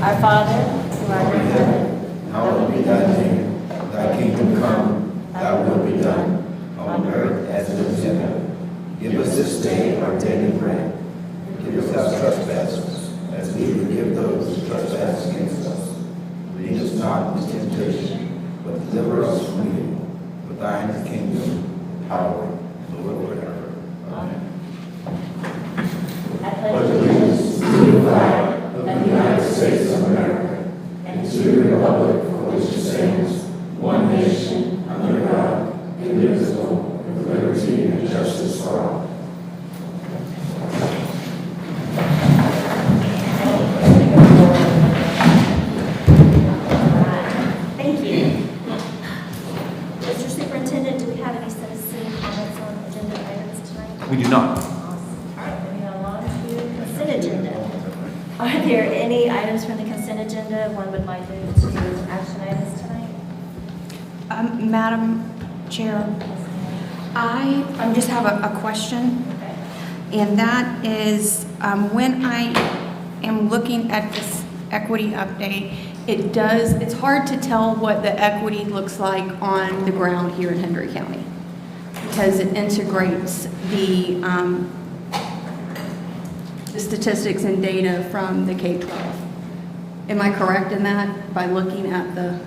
Our Father, who art in heaven, hallowed be thy name. Thy kingdom come, thy will be done, on earth as it is in heaven. Give us this day our daily bread. Forgive us our trespasses, as we forgive those who trespass against us. Lead us not into temptation, but deliver us from evil. For thine is the kingdom, power, and glory forever. Amen. I pledge allegiance to the flag of the United States of America and to the republic for which it stands, one nation, under God, indivisible, with liberty and justice for all. Thank you. Mr. Superintendent, do we have any citizen comments on agenda items tonight? We do not. Awesome. All right, moving along to consent agenda. Are there any items from the consent agenda one would like to move to action items tonight? Madam Chair, I just have a question, Okay. and that is when I am looking at this equity update, it's hard to tell what the equity looks like on the ground here in Hendry County because it integrates the statistics and data from the K-12. Am I correct in that by looking at the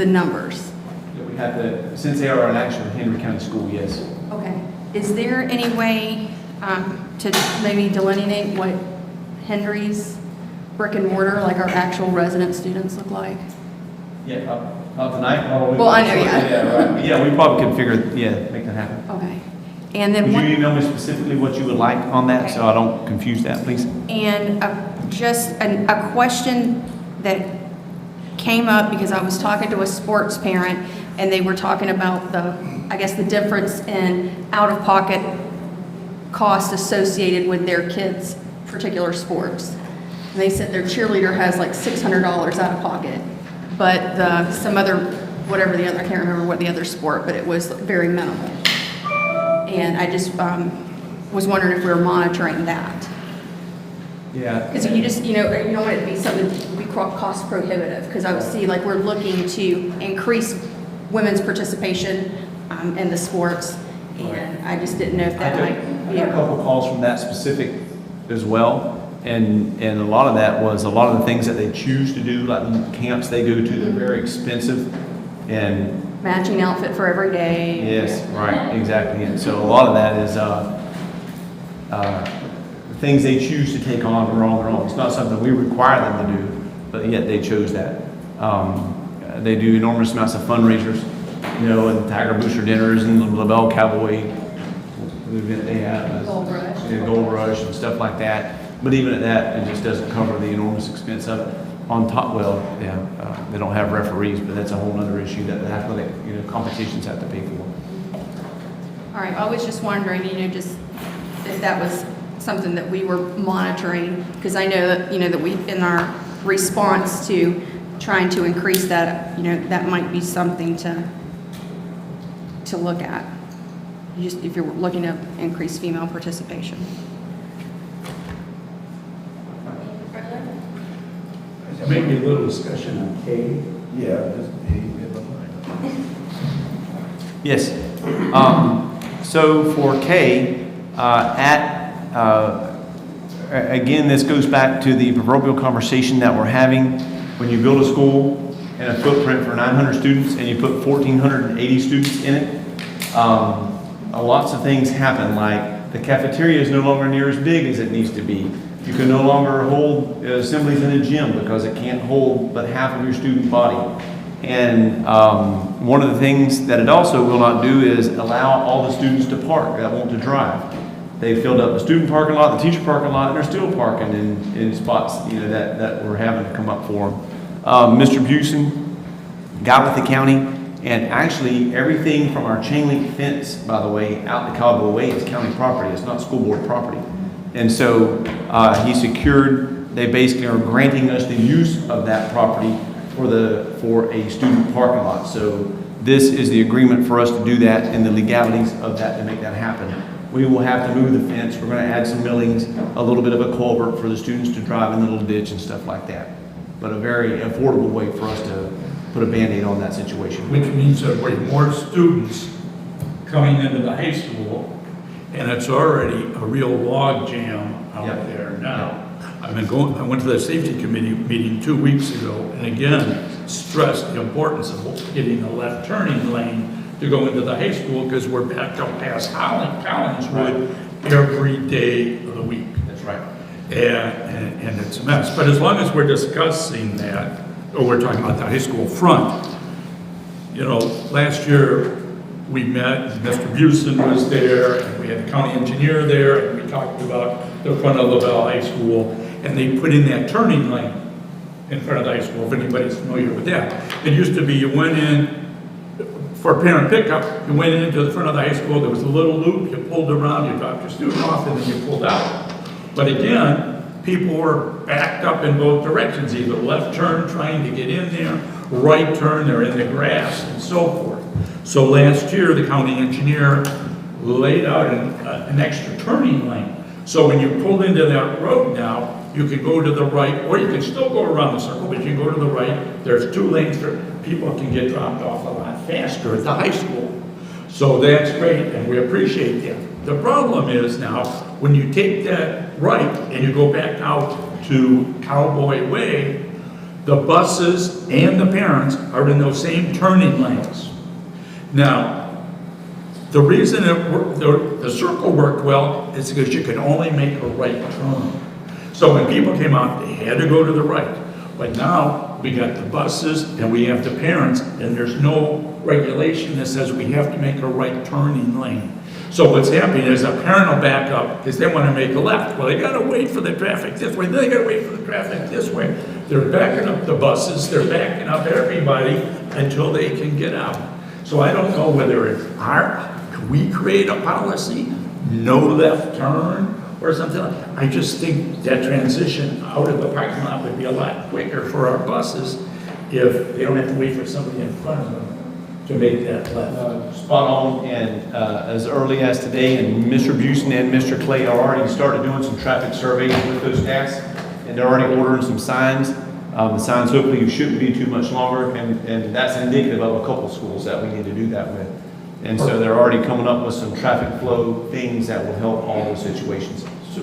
numbers? Yeah, we have to, since they are an actual Hendry County school, yes. Okay. Is there any way to maybe delineate what Hendry's brick and mortar, like our actual resident students, look like? Yeah, up tonight? Probably. Well, I know, yeah. Yeah, right. Yeah, we probably could make that happen. Okay. And then Would you email me specifically what you would like on that, so I don't confuse that, please? And just a question that came up because I was talking to a sports parent and they were talking about the difference in out-of-pocket cost associated with their kids' particular sports. And they said their cheerleader has like $600 out of pocket, but some other, whatever the other, I can't remember what the other sport, but it was very minimal. And I just was wondering if we were monitoring that. Yeah. Because you don't want it to be something to be cost prohibitive, because I would see like we're looking to increase women's participation in the sports, and I just didn't know if that might I be. got a couple calls from that specific as well, and a lot of that was a lot of the things that they choose to do, like the camps they go to, they're very expensive, and Matching outfit for every day. yes, right, exactly. And so a lot of that is things they choose to take on are on their own. It's not something we require them to do, but yet they chose that. They do enormous amounts of fundraisers, and Tiger Booster dinners and the LaBelle Cowboy event they have. Gold Rush. Yeah, Gold Rush and stuff like that. But even at that, it just doesn't cover the enormous expense of it. On top, they don't have referees, but that's a whole other issue that the athletic, competitions have to pay for. All right, I was just wondering, just if that was something that we were monitoring, because I know that, that we, in our response to trying to increase that, that might be something to look at, just if you're looking to increase female participation. Maybe a little discussion on K. Yeah, just Yes. So for K, again, this goes back to the proverbial conversation that we're having. When you build a school and a footprint for 900 students and you put 1,480 students in it, lots of things happen, like the cafeteria is no longer near as big as it needs to be. You can no longer hold assemblies in a gym because it can't hold but half of your student body. And one of the things that it also will not do is allow all the students to park that want to drive. They filled up the student parking lot, the teacher parking lot, and they're still parking in spots that we're having to come up for them. Mr. Busey got with the county, and actually everything from our chain link fence, by the way, out to Caldwell Way is county property. It's not school board property. And so he secured, they basically are granting us the use of that property for a student parking lot. So this is the agreement for us to do that and the legalities of that to make that happen. We will have to move the fence. We're going to add some millings, a little bit of a culvert for the students to drive in the little ditch and stuff like that. but a very affordable way for us to put a Band-Aid on that situation. Which means that we have more students coming into the high school, and it's already a real log jam out Yeah. there now. I went to the safety committee meeting 2 weeks ago, and again, stressed the importance of getting a left turning lane to go into the high school, because we're backed up past Collinswood every day of the week. That's right. And it's a mess. But as long as we're discussing that, or we're talking about the high school front, you know, last year we met, and Mr. Busen was there, and we had the county engineer there, and we talked about the front of LaBelle High School, and they put in that turning lane in front of the high school, if anybody's familiar with that. It used to be you went in for parent pickup, you went into the front of the high school, there was a little loop, you pulled around, you dropped your student off, and then you pulled out. But again, people were backed up in both directions, either left turn trying to get in there, right turn, they're in the grass, and so forth. So last year, the county engineer laid out an extra turning lane. So when you pull into that road now, you can go to the right, or you can still go around the circle, but you can go to the right. There's 2 lanes for people can get dropped off a lot faster at the high school. So that's great, and we appreciate that. The problem is now, when you take that right and you go back out to Cowboy Way, the buses and the parents are in those same turning lanes. Now, the reason the circle worked well is because you could only make a right turn. So when people came out, they had to go to the right. But now, we got the buses and we have the parents, and there's no regulation that says we have to make a right turning lane. So what's happening is a parent will back up because they want to make a left. Well, they got to wait for the traffic this way, then they got to wait for the traffic this way. They're backing up the buses, they're backing up everybody until they can get out. So I don't know whether it's can we create a policy, no left turn, or something like that? I just think that transition out of the parking lot would be a lot quicker for our buses if they don't have to wait for somebody in front of them to make that left. Spot on, and as early as today, and Mr. Busen and Mr. Clay are already started doing some traffic surveys with those tasks, and they're already ordering some signs. The signs hopefully shouldn't be too much longer, and that's indicative of a couple schools that we need to do that with. And so they're already coming up with some traffic flow things that will help all those situations. So,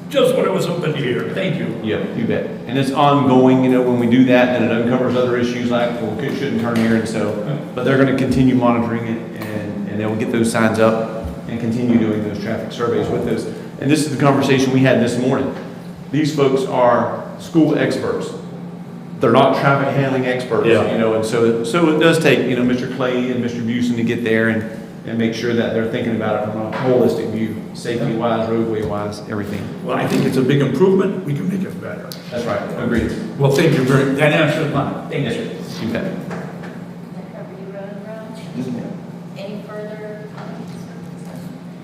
just what I was hoping to hear. Thank you. Yeah, you bet. And it's ongoing, you know, when we do that, then it uncovers other issues like, well, it shouldn't turn here, and so, but they're gonna continue monitoring it, and they'll get those signs up and continue doing those traffic surveys with those. And this is the conversation we had this morning. These folks are school experts. They're not traffic handling experts, Yeah. you know, and so it does take, you know, Mr. Clay and Mr. Busen to get there and make sure that they're thinking about it from a holistic view, safety-wise, roadway-wise, everything. Well, I think it's a big improvement. We can make it better. That's right, agreed. Well, thank you very much. That answered mine. Thank Yes, you. sir. You bet. That cover you, Road and Round? Any further comments?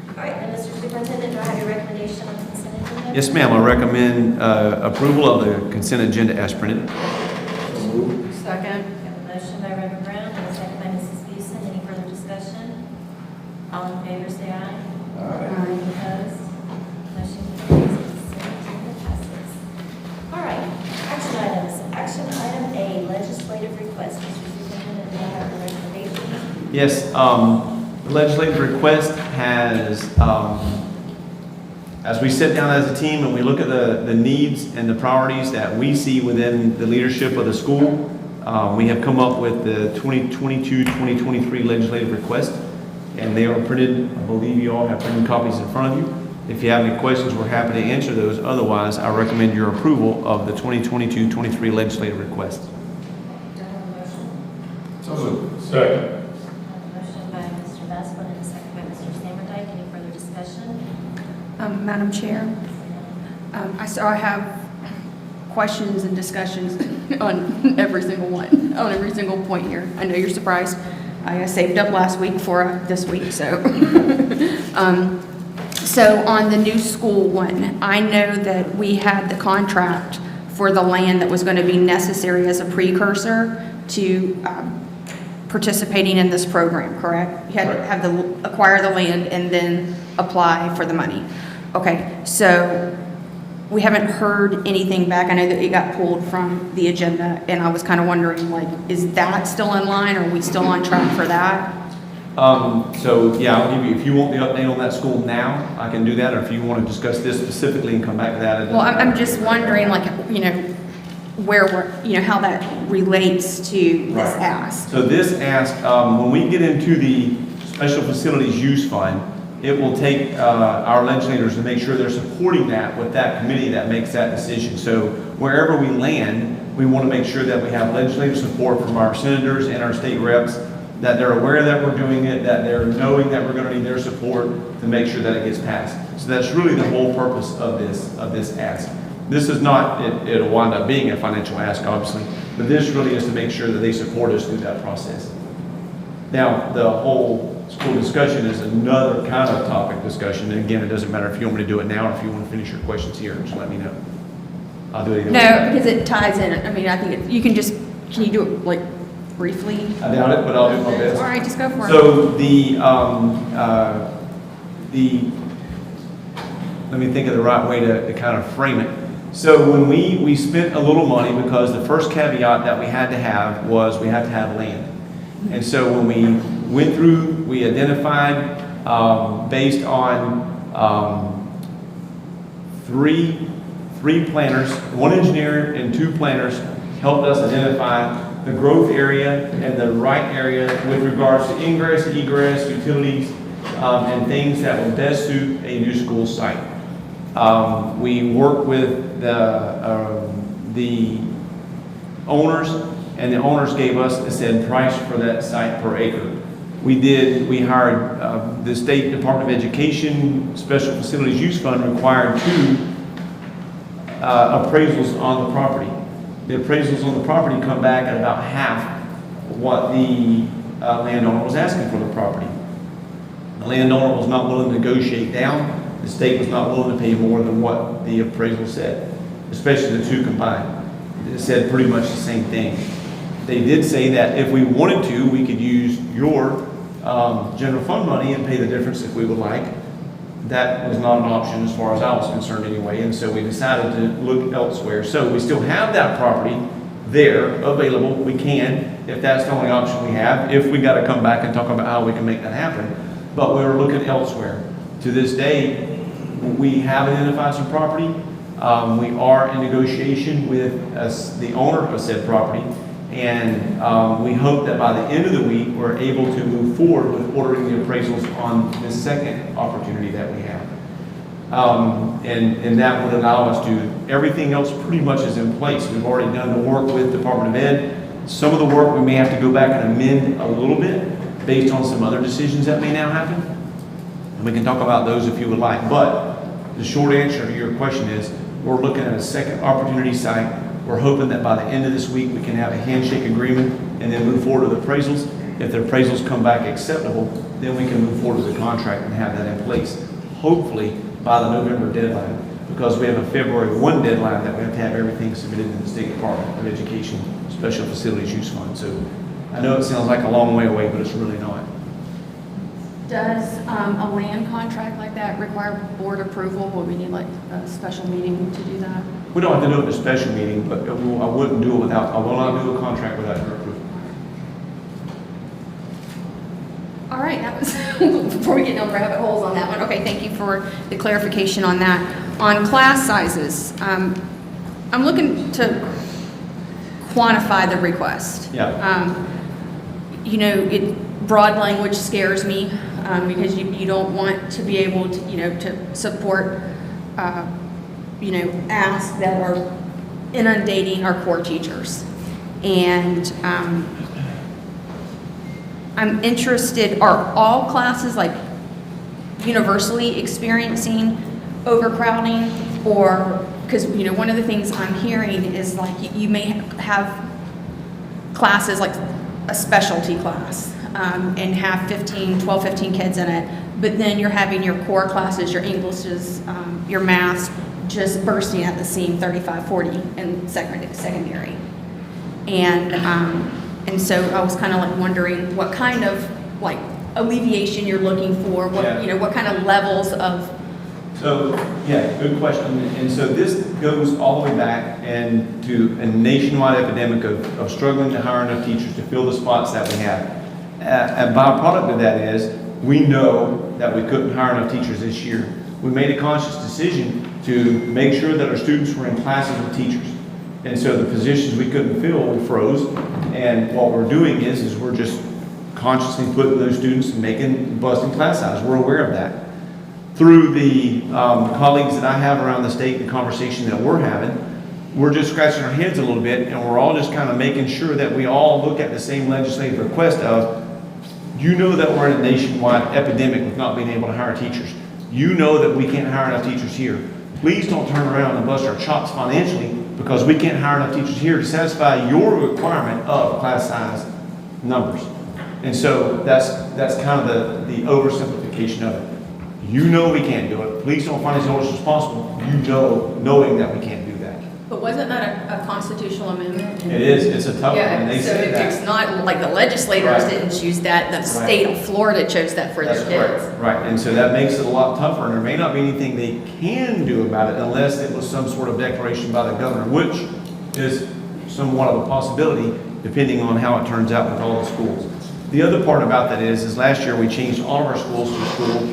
All right, then, Mr. Superintendent, do I have your recommendation on consent agenda? Yes, ma'am, I recommend approval of the consent agenda as printed. Second. We have a motion by Reverend Brown and a second by Mrs. Busen. Any further discussion? All in favor, say aye. Aye. Opposed? Motion carries. Consent agenda passes. All right, action items. Action item A, legislative request. Mr. Superintendent, do I have the recommendation? Yes, the legislative request has, as we sit down as a team and we look at the needs and the priorities that we see within the leadership of the school, we have come up with the 2022-2023 legislative request, and they are printed. I believe you all have printed copies in front of you. If you have any questions, we're happy to answer those. Otherwise, I recommend your approval of the 2022-23 legislative request. Do I have a motion? Second. I have a motion by Mr. Vasquez and a second by Mr. Sammerdike. Any further discussion? Madam Chair, I have questions and discussions on every single one, on every single point here. I know you're surprised. I saved up last week for this week, so. So on the new school one, I know that we had the contract for the land that was going to be necessary as a precursor to participating in this program, correct? You had to have acquire the land and then apply for the money. Okay, so we haven't heard anything back. I know that it got pulled from the agenda, and I was kind of wondering, like, is that still in line? Are we still on track for that? So, yeah, I'll give you, if you want the update on that school now, I can do that, or if you want to discuss this specifically and come back to that. Well, I'm just wondering, like, where we're, how that relates to this Right. ask. So this ask, when we get into the Special Facilities Use Fund, it will take our legislators to make sure they're supporting that with that committee that makes that decision. So wherever we land, we want to make sure that we have legislative support from our senators and our state reps, that they're aware that we're doing it, that they're knowing that we're going to need their support to make sure that it gets passed. So that's really the whole purpose of this ask. This is not, it'll wind up being a financial ask, obviously, but this really is to make sure that they support us through that process. Now, the whole school discussion is another kind of topic discussion, and again, it doesn't matter if you want me to do it now or if you want to finish your questions here, just let me know. I'll do it either way. No, because it ties in. I mean, I think you can you do it like briefly? I doubt it, but I'll do my best. All right, just go for it. So let me think of the right way to kind of frame it. So when we spent a little money, because the first caveat that we had to have was we had to have land. And so when we went through, we identified, based on three planners, one engineer and two planners helped us identify the growth area and the right area with regards to ingress, egress, utilities, and things that will best suit a new school site. We worked with the owners, and the owners gave us a said price for that site per acre. We hired the State Department of Education Special Facilities Use Fund required 2 appraisals on the property. The appraisals on the property come back at about half what the landowner was asking for the property. The landowner was not willing to negotiate down. The state was not willing to pay more than what the appraisal said, especially the 2 combined. It said pretty much the same thing. They did say that if we wanted to, we could use your general fund money and pay the difference if we would like. That was not an option as far as I was concerned anyway, and so we decided to look elsewhere. So we still have that property there available. We can, if that's the only option we have, if we got to come back and talk about how we can make that happen. But we were looking elsewhere. To this day, we have identified some property. We are in negotiation with the owner of said property, and we hope that by the end of the week, we're able to move forward with ordering the appraisals on the second opportunity that we have. And that would allow us to, everything else pretty much is in place. We've already done the work with Department of Ed. Some of the work we may have to go back and amend a little bit based on some other decisions that may now happen. And we can talk about those if you would like. But the short answer to your question is, we're looking at a second opportunity site. We're hoping that by the end of this week, we can have a handshake agreement and then move forward with appraisals. If the appraisals come back acceptable, then we can move forward with the contract and have that in place, hopefully by the November deadline, because we have a February 1 deadline that we have to have everything submitted to the State Department of Education Special Facilities Use Fund. So I know it sounds like a long way away, but it's really not. Does a land contract like that require board approval? Would we need like a special meeting to do that? We don't have to do it in a special meeting, but I wouldn't do it without, I will not do a contract without your approval. All right, that was, before we get down rabbit holes on that one. Okay, thank you for the clarification on that. On class sizes, I'm looking to quantify the request. Yeah. Broad language scares me because you don't want to be able to, to support, asks that are inundating our core teachers. And I'm interested, are all classes like universally experiencing overcrowding? Or, because, one of the things I'm hearing is like you may have classes like a specialty class and have 12, 15 kids in it, but then you're having your core classes, your Englishes, your maths, just bursting at the seam 35, 40 in secondary. And so I was kind of like wondering what kind of like alleviation you're looking for, what, Yeah. what kind of levels of So, yeah, good question. And so this goes all the way back and to a nationwide epidemic of struggling to hire enough teachers to fill the spots that we have. A byproduct of that is we know that we couldn't hire enough teachers this year. We made a conscious decision to make sure that our students were in classes with teachers. And so the positions we couldn't fill, we froze. And what we're doing is we're just consciously putting those students and busting class size. We're aware of that. Through the colleagues that I have around the state, the conversation that we're having, we're just scratching our heads a little bit, and we're all just kind of making sure that we all look at the same legislative request of, you know that we're in a nationwide epidemic with not being able to hire teachers. You know that we can't hire enough teachers here. Please don't turn around and bust our chops financially because we can't hire enough teachers here to satisfy your requirement of class size numbers. And so that's kind of the oversimplification of it. You know we can't do it. Please don't find us always responsible. You know, knowing that we can't do that. But wasn't that a constitutional amendment? It is. It's a tough one. Yeah, And they so said that. it's not like the legislators Right. didn't choose that, the state of Florida chose that for their That's kids. correct. Right. And so that makes it a lot tougher. And there may not be anything they can do about it unless it was some sort of declaration by the governor, which is somewhat of a possibility depending on how it turns out with all the schools. The other part about that is last year we changed all of our schools to school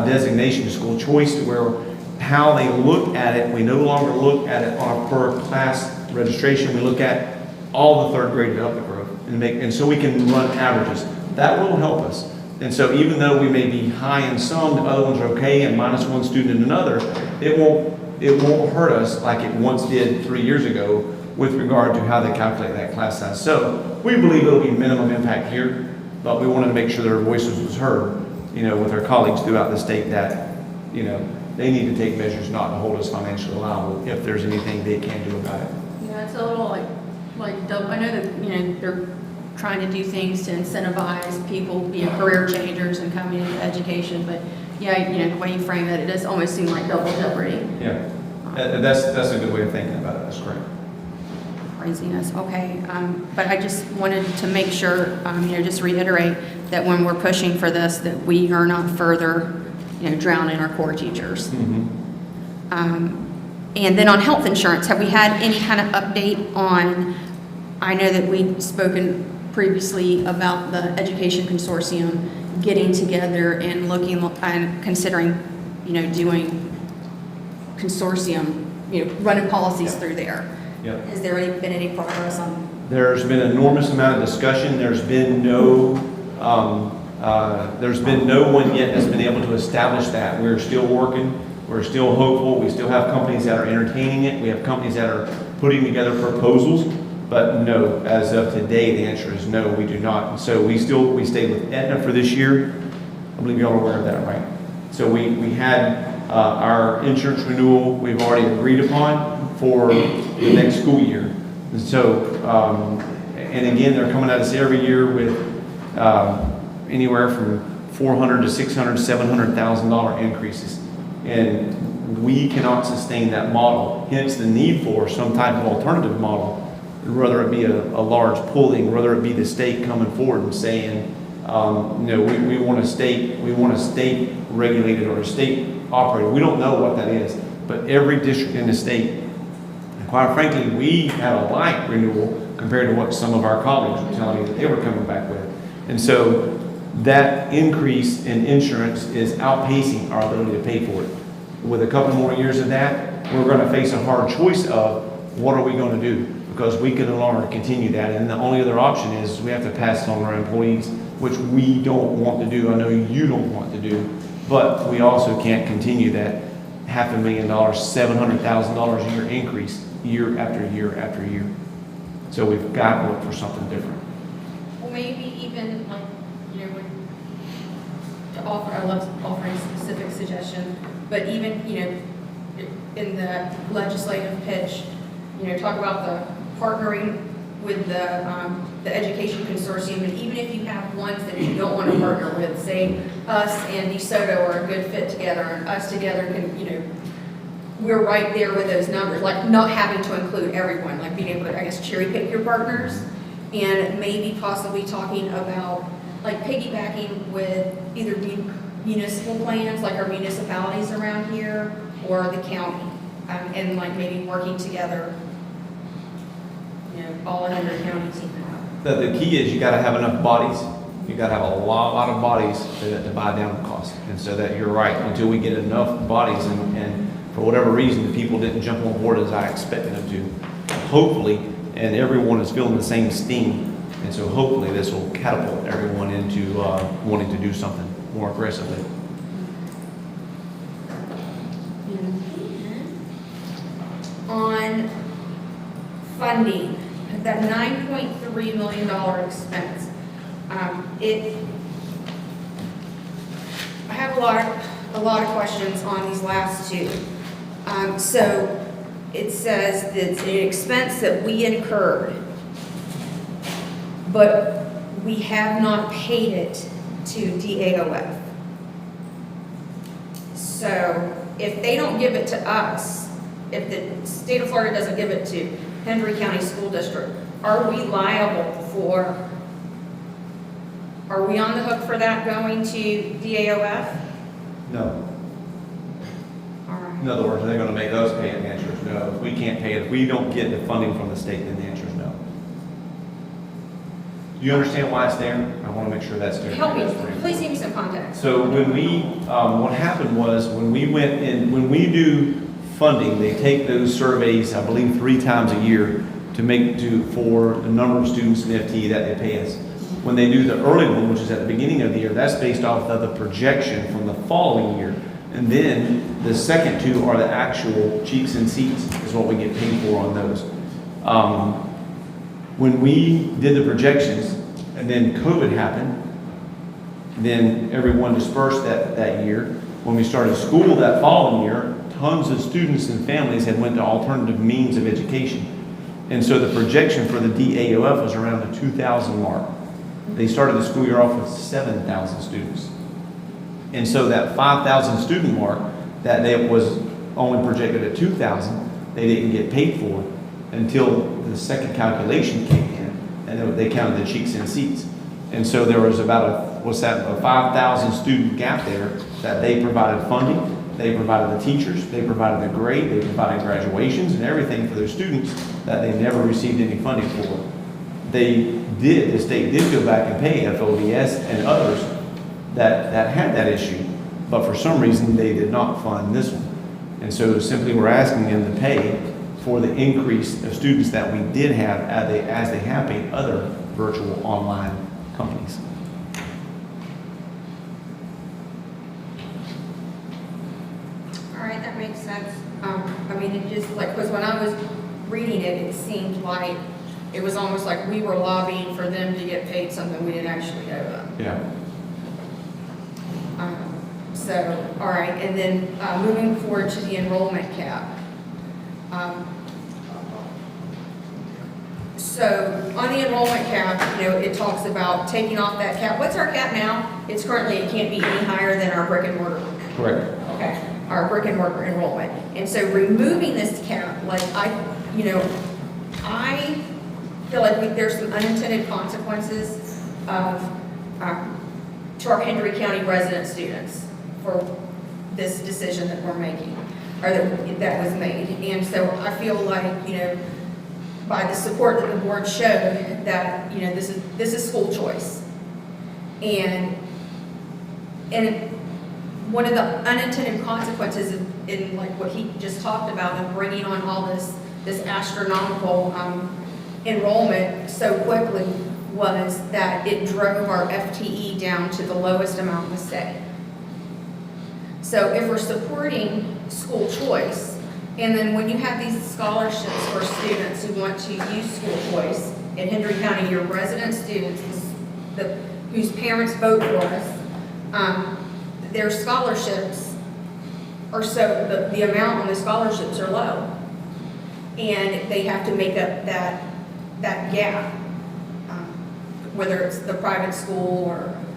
designation to school choice, to where how they look at it, we no longer look at it on a per class registration. We look at all the third grade development growth and so we can run averages. That will help us. And so even though we may be high in some, the other ones are okay, and minus one student in another, it won't hurt us like it once did 3 years ago with regard to how they calculate that class size. So we believe it'll be minimum impact here, but we wanted to make sure their voices was heard, with our colleagues throughout the state that, they need to take measures not to hold us financially liable if there's anything they can do about it. Yeah, it's a little like double. I know that, they're trying to do things to incentivize people being career changers and coming into education, but yeah, the way you frame it, it does almost seem like double jeopardy. Yeah, that's a good way of thinking about it. That's correct. Craziness, okay. But I just wanted to make sure, just reiterate that when we're pushing for this, that we are not further, drowning our core teachers. And then on health insurance, have we had any kind of update on, I know that we've spoken previously about the education consortium getting together and looking and considering, doing consortium, running policies through there. Yep. Has there been any progress on? There's been an enormous amount of discussion. There's been no one yet that's been able to establish that. We're still working. We're still hopeful. We still have companies that are entertaining it. We have companies that are putting together proposals. But no, as of today, the answer is no, we do not. And so we stayed with Aetna for this year. I believe y'all are aware of that, right? So we had our insurance renewal we've already agreed upon for the next school year. And so, and again, they're coming at us every year with anywhere from $400,000 to $600,000, $700,000 increases. And we cannot sustain that model. Hence the need for some type of alternative model, whether it be a large pooling, whether it be the state coming forward and saying, we want a state regulated or a state operated. We don't know what that is, but every district in the state, quite frankly, we had a light renewal compared to what some of our colleagues were telling me that they were coming back with. And so that increase in insurance is outpacing our ability to pay for it. With a couple more years of that, we're going to face a hard choice of what are we going to do, because we can no longer continue that. And the only other option is we have to pass it on to our employees, which we don't want to do. I know you don't want to do, but we also can't continue that $500,000, $700,000 a year increase year after year after year. So we've got to look for something different. Well, maybe even to offer, I love offering specific suggestions, but even, in the legislative pitch, talk about the partnering with the education consortium, and even if you have ones that you don't want to partner with, say us and DeSoto are a good fit together, and us together can, we're right there with those numbers, like not having to include everyone, like being able to, I guess, cherry pick your partners, and maybe possibly talking about like piggybacking with either municipal plans, like our municipalities around here, or the county, and like maybe working together, all in Hendry County team out. The key is you gotta have enough bodies. You gotta have a lot of bodies to buy down the cost. And so that you're right, until we get enough bodies and for whatever reason, the people didn't jump on board as I expected them to. Hopefully, and everyone is feeling the same steam. And so hopefully this will catapult everyone into wanting to do something more aggressively. On funding, that $9.3 million expense, I have a lot of questions on these last two. So it says that it's an expense that we incurred, but we have not paid it to DAOF. So if they don't give it to us, if the state of Florida doesn't give it to Hendry County School District, are we liable for, are we on the hook for that going to DAOF? No. All right. In other words, are they gonna make us pay it? The answer is no. If we can't pay it, if we don't get the funding from the state, then the answer is no. Do you understand why it's there? I wanna make sure that's there. Help me, please give me some context. So when we, what happened was when we went in, when we do funding, they take those surveys, I believe 3 times a year for the number of students in FTE that they pay us. When they do the early one, which is at the beginning of the year, that's based off of the projection from the following year. And then the second 2 are the actual cheeks and seats is what we get paid for on those. When we did the projections and then COVID happened, then everyone dispersed that year. When we started school that following year, tons of students and families had went to alternative means of education. And so the projection for the DAOF was around the 2,000 mark. They started the school year off with 7,000 students. And so that 5,000 student mark that they was only projected at 2,000, they didn't get paid for until the second calculation came in, and they counted the cheeks and seats. And so there was about a 5,000 student gap there that they provided funding, they provided the teachers, they provided the grade, they provided graduations and everything for their students that they never received any funding for. The state did go back and pay FODS and others that had that issue, but for some reason they did not fund this one. And so simply we're asking them to pay for the increase of students that we did have as they have paid other virtual online companies. All right, that makes sense. I mean, it just like, because when I was reading it, it seemed like it was almost like we were lobbying for them to get paid something we didn't actually owe them. Yeah. So, all right, and then moving forward to the enrollment cap. So on the enrollment cap, it talks about taking off that cap. What's our cap now? It's currently, it can't be any higher than our brick and mortar. Correct. Okay, our brick and mortar enrollment. And so removing this cap, like I feel like there's some unintended consequences of, to our Hendry County resident students for this decision that we're making, or that was made. And so I feel like, by the support that the board showed, that, this is school choice. And one of the unintended consequences in like what he just talked about of bringing on all this astronomical enrollment so quickly was that it drove our FTE down to the lowest amount in the state. So if we're supporting school choice, and then when you have these scholarships for students who want to use school choice in Hendry County, your resident students, whose parents vote for us, their scholarships are so, the amount on the scholarships are low. And they have to make up that gap, whether it's the private school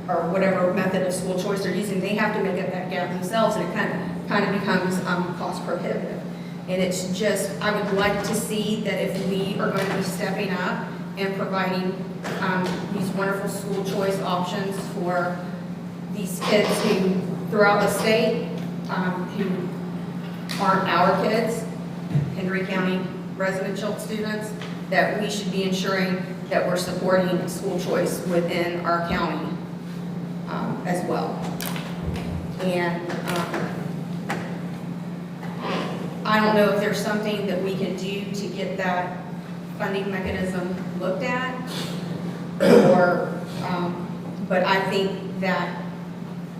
or whatever method of school choice they're using, they have to make up that gap themselves, and it kind of becomes cost prohibitive. And it's just, I would like to see that if we are going to be stepping up and providing these wonderful school choice options for these kids who throughout the state who aren't our kids, Hendry County residential students, that we should be ensuring that we're supporting school choice within our county as well. And I don't know if there's something that we can do to get that funding mechanism looked at, or, but I think that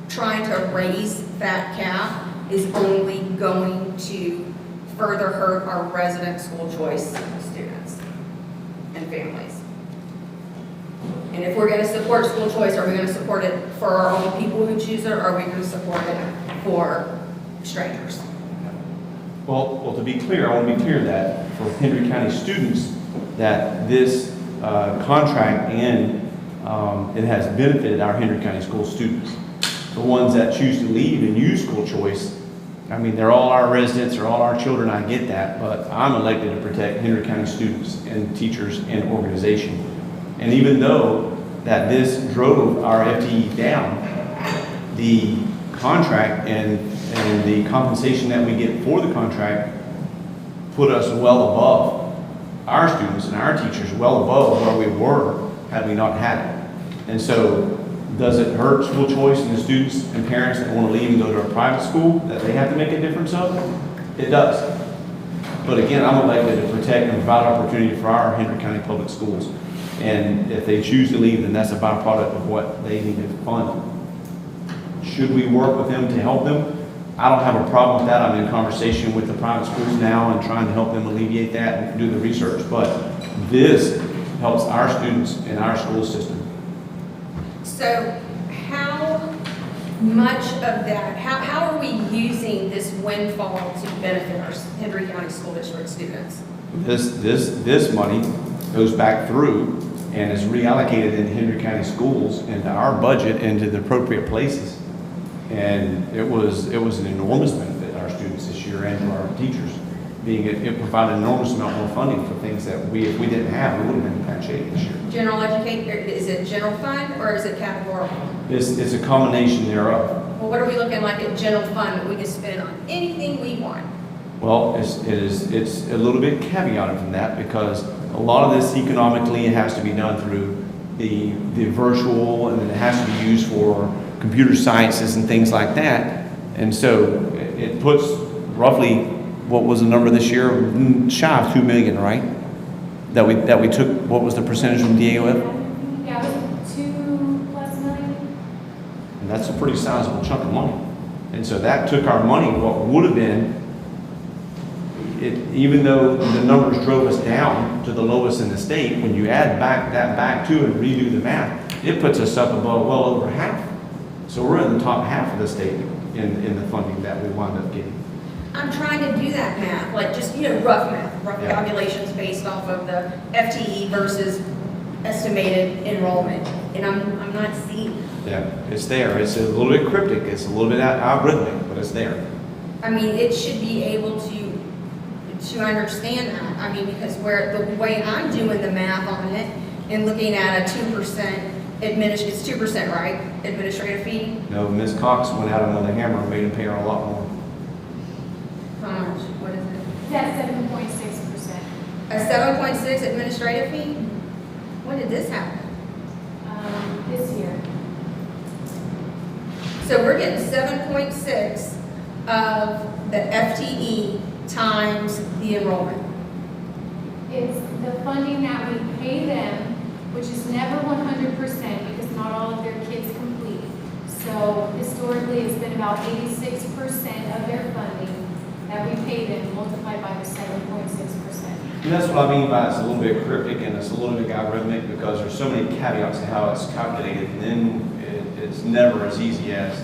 trying to raise that cap is only going to further hurt our resident school choice students and families. And if we're gonna support school choice, are we gonna support it for our own people who choose it, or are we gonna support it for strangers? Well, to be clear, I want to be clear that for Hendry County students, that this contract and it has benefited our Hendry County school students. The ones that choose to leave and use school choice, I mean, they're all our residents, they're all our children, I get that, but I'm elected to protect Hendry County students and teachers and organization. And even though that this drove our FTE down, the contract and the compensation that we get for the contract put us well above our students and our teachers, well above where we were had we not had it. And so, does it hurt school choice and the students and parents that want to leave and go to a private school that they have to make a difference of? It does. But again, I'm elected to protect and provide opportunity for our Hendry County public schools. And if they choose to leave, then that's a byproduct of what they need to fund. Should we work with them to help them? I don't have a problem with that. I'm in conversation with the private schools now and trying to help them alleviate that and do the research. But this helps our students and our school system. So how much of that, how are we using this windfall to benefit our Hendry County School District students? This money goes back through and is reallocated in Hendry County schools into our budget into the appropriate places. And it was an enormous benefit to our students this year and to our teachers. It provided an enormous amount more funding for things that if we didn't have, we would have been in bad shape this year. General education, is it general fund or is it categorical? It's a combination thereof. Well, what are we looking like at general fund that we can spend on anything we want? Well, it's a little bit caveated from that because a lot of this economically has to be done through the virtual, and then it has to be used for computer sciences and things like that. And so it puts roughly, what was the number this year? Shy of $2 million, right? That we took, what was the percentage from DAOF? Yeah, it was $2+ million. And that's a pretty sizable chunk of money. And so that took our money, what would have been, even though the numbers drove us down to the lowest in the state, when you add that back to and redo the math, it puts us up above well over half. So we're in the top half of the state in the funding that we wound up getting. I'm trying to do that math, like just, rough math, rough Yeah. calculations based off of the FTE versus estimated enrollment, and I'm not seeing. Yeah, it's there. It's a little bit cryptic. It's a little bit algorithmic, but it's there. I mean, it should be able to understand that. I mean, because the way I'm doing the math on it and looking at a 2% it's 2%, right? Administrative fee? No, Ms. Cox went out on the hammer and made them pay her a lot more. How much? What is it? That's 7.6%. A 7.6 administrative fee? When did this happen? This year. So we're getting 7.6 of the FTE times the enrollment. It's the funding that we pay them, which is never 100% because not all of their kids complete. So historically, it's been about 86% of their funding that we pay them multiplied by the 7.6%. And that's what I mean by it's a little bit cryptic and it's a little bit algorithmic because there's so many caveats to how it's calculated, and then it's never as easy as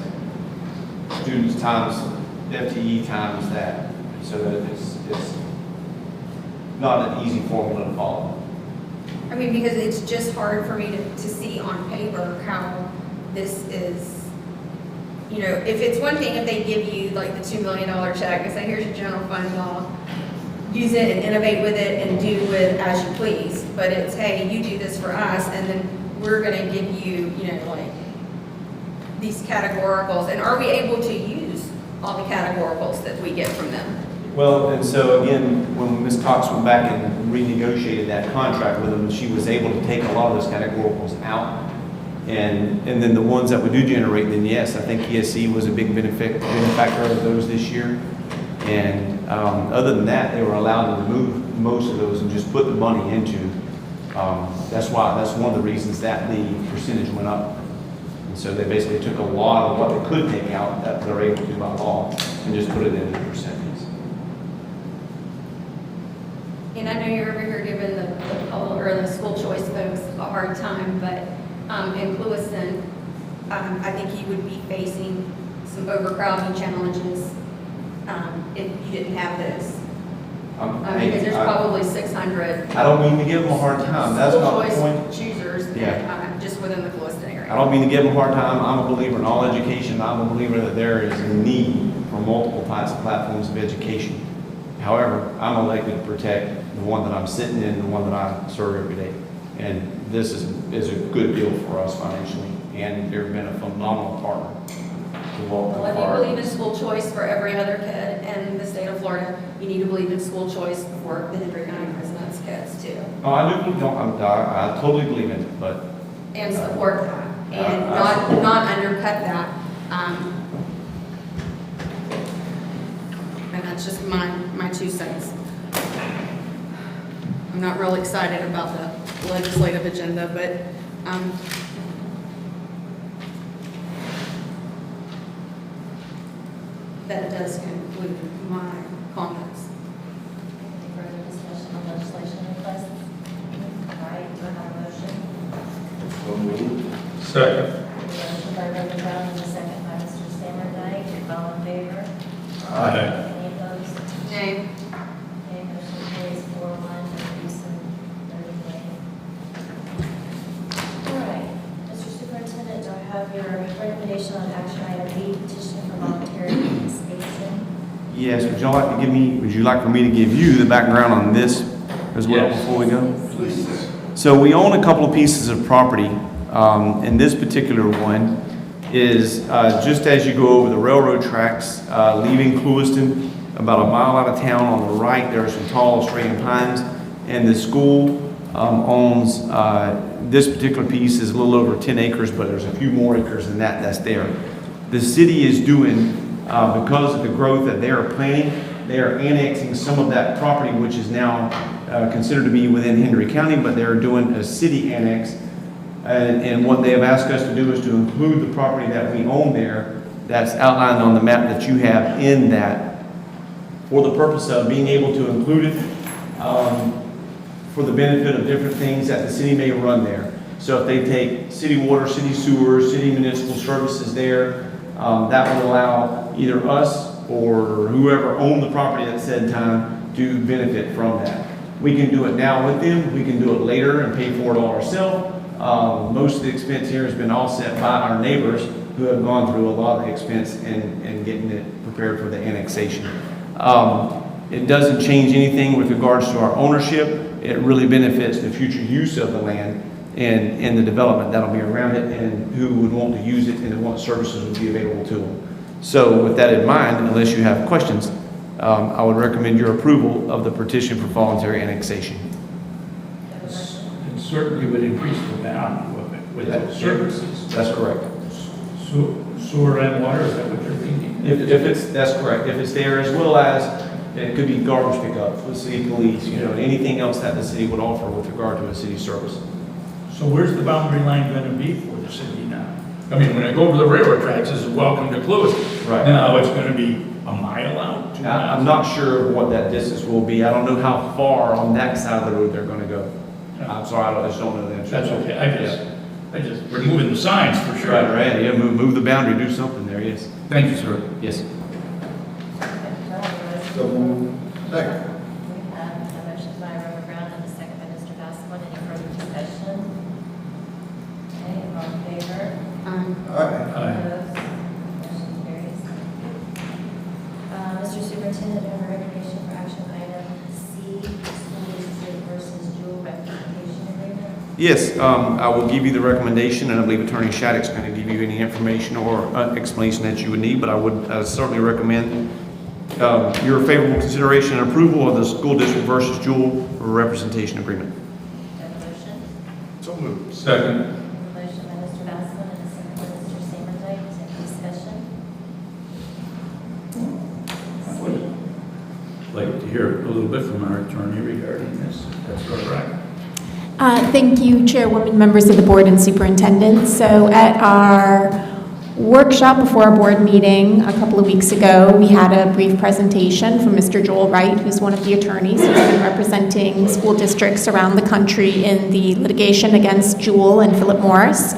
students times FTE times that. So it's not an easy formula to follow. I mean, because it's just hard for me to see on paper how this is, if it's one thing if they give you like the $2 million check and say, here's your general fund, y'all, use it and innovate with it and do with as you please. But it's, hey, you do this for us and then we're gonna give you, like these categoricals, and are we able to use all the categoricals that we get from them? Well, and so again, when Ms. Cox went back and renegotiated that contract with them, she was able to take a lot of those categoricals out. And then the ones that we do generate, then yes, I think ESC was a big benefactor of those this year. And other than that, they were allowed to remove most of those and just put the money into. That's one of the reasons that the percentage went up. And so they basically took a lot of what they could take out that they're able to by law and just put it into the percentage. And I know you're over here giving the school choice folks a hard time, but in Lewiston, I think you would be facing some overcrowding challenges if you didn't have this. Because there's probably 600 I don't mean to give them a hard time. That's school not the choice point. choosers Yeah. just within the Lewiston area. I don't mean to give them a hard time. I'm a believer in all education. I'm a believer that there is a need for multiple types of platforms of education. However, I'm elected to protect the one that I'm sitting in, the one that I serve every day. And this is a good deal for us financially, and they've been a phenomenal partner to walk Well, if the you far. believe in school choice for every other kid in the state of Florida, you need to believe in school choice for the Hendry County residents' kids too. Oh, I do, I totally believe in it, but And support that, and I- not undercut that. And that's just my 2 cents. I'm not real excited about the legislative agenda, but, that does conclude my comments. Any further discussion on legislation requests? All right, do I have a motion? So moved. Second. Motion by Reverend Brown and a second by Mr. Standerdike. All in favor? Aye. Any opposed? Nay. Okay, motion carries 4-1, Houston, 30 nay. All right, Mr. Superintendent, do I have your recommendation on action item B, petition for voluntary annexation? yes, would you like for me to give you the background on this as well Yes. before we go? Please. So we own a couple of pieces of property, and this particular one is just as you go over the railroad tracks, leaving Clewiston, about a mile out of town on the right, there are some tall Australian pines, and the school owns, this particular piece is a little over 10 acres, but there's a few more acres than that that's there. The city is doing, because of the growth that they are planning, they are annexing some of that property, which is now considered to be within Hendry County, but they're doing a city annex. And what they have asked us to do is to include the property that we own there, that's outlined on the map that you have in that, for the purpose of being able to include it for the benefit of different things that the city may run there. So if they take city water, city sewer, city municipal services there, that would allow either us or whoever owned the property at said time to benefit from that. We can do it now with them, we can do it later and pay for it all ourselves. Most of the expense here has been offset by our neighbors who have gone through a lot of the expense in getting it prepared for the annexation. It doesn't change anything with regards to our ownership. It really benefits the future use of the land and the development that'll be around it and who would want to use it and what services would be available to them. So with that in mind, unless you have questions, I would recommend your approval of the petition for voluntary annexation. Have a motion? It certainly would increase the value of it with those services. That's correct. Sewer and water, is that what you're thinking? That's correct. If it's there, as well as it could be garbage pickup, the city police, anything else that the city would offer with regard to a city service. So where's the boundary line going to be for the city now? I mean, when I go over the railroad tracks, this is welcome to Clewiston. Right. Now, it's going to be a mile out, 2 miles? I'm not sure what that distance will be. I don't know how far on that side of the road they're going to go. I'm sorry, I just don't know the answer. That's okay, we're moving the signs for sure. Right, yeah, move the boundary, do something there, yes. Thank you, sir. Yes. Okay, do I have a motion? So moved. Second. We have a motion by Reverend Brown and a second by Mr. Vasquez. Any further discussion? Okay, all in favor? Aye. Opposed? Motion carries. Mr. Superintendent, do you have a recommendation for action item C, school district versus dual rectification agreement? Yes, I will give you the recommendation, and I believe Attorney Shattuck's going to give you any information or explanation that you would need, but I would certainly recommend your favorable consideration and approval of the school district versus Jewel representation agreement. Do I have a motion? So moved. Second. Motion by Mr. Baslin and a second by Mr. Samardike. Any discussion? I would like to hear a little bit from our attorney regarding this. That's correct. Thank you, Chairwoman, members of the board, and superintendent. So at our workshop before our board meeting a couple of weeks ago, we had a brief presentation from Mr. Joel Wright, who's one of the attorneys who's been representing school districts around the country in the litigation against Jewel and Philip Morris.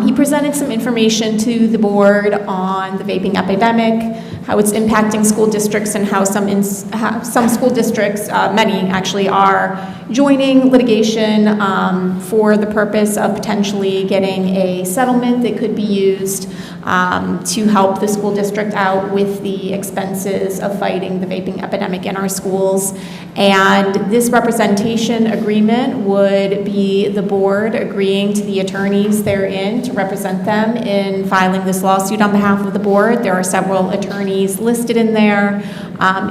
He presented some information to the board on the vaping epidemic, how it's impacting school districts, and how some school districts, many actually, are joining litigation for the purpose of potentially getting a settlement that could be used to help the school district out with the expenses of fighting the vaping epidemic in our schools. And this representation agreement would be the board agreeing to the attorneys therein to represent them in filing this lawsuit on behalf of the board. There are several attorneys listed in there.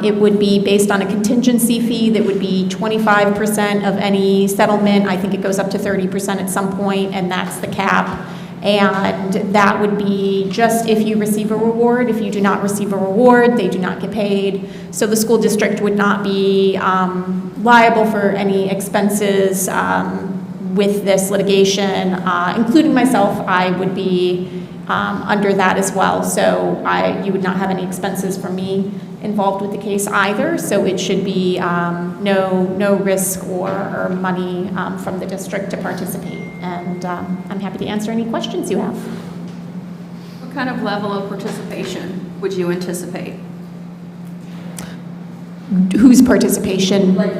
It would be based on a contingency fee that would be 25% of any settlement. I think it goes up to 30% at some point, and that's the cap. And that would be just if you receive a reward. If you do not receive a reward, they do not get paid. So the school district would not be liable for any expenses with this litigation, including myself. I would be under that as well. So you would not have any expenses from me involved with the case either. So it should be no risk or money from the district to participate. And I'm happy to answer any questions you have. What kind of level of participation would you anticipate? Whose participation? Like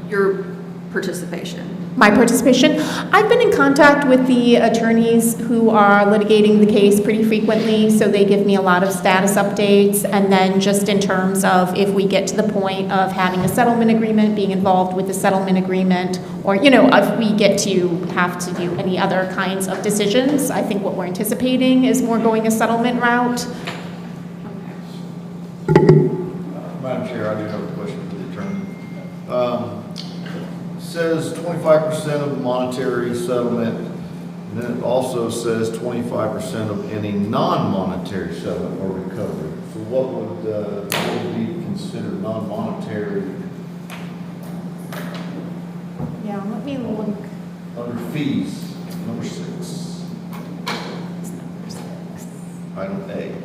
your participation? My participation? I've been in contact with the attorneys who are litigating the case pretty frequently, so they give me a lot of status updates. And then just in terms of if we get to the point of having a settlement agreement, being involved with the settlement agreement, or, if we get to have to do any other kinds of decisions, I think what we're anticipating is more going a settlement route. Madam Chair, I do have a question for the attorney. Says 25% of the monetary settlement, and then it also says 25% of any non-monetary settlement or recovery. So what would be considered non-monetary Yeah, let me look. under fees? Number 6. Item A.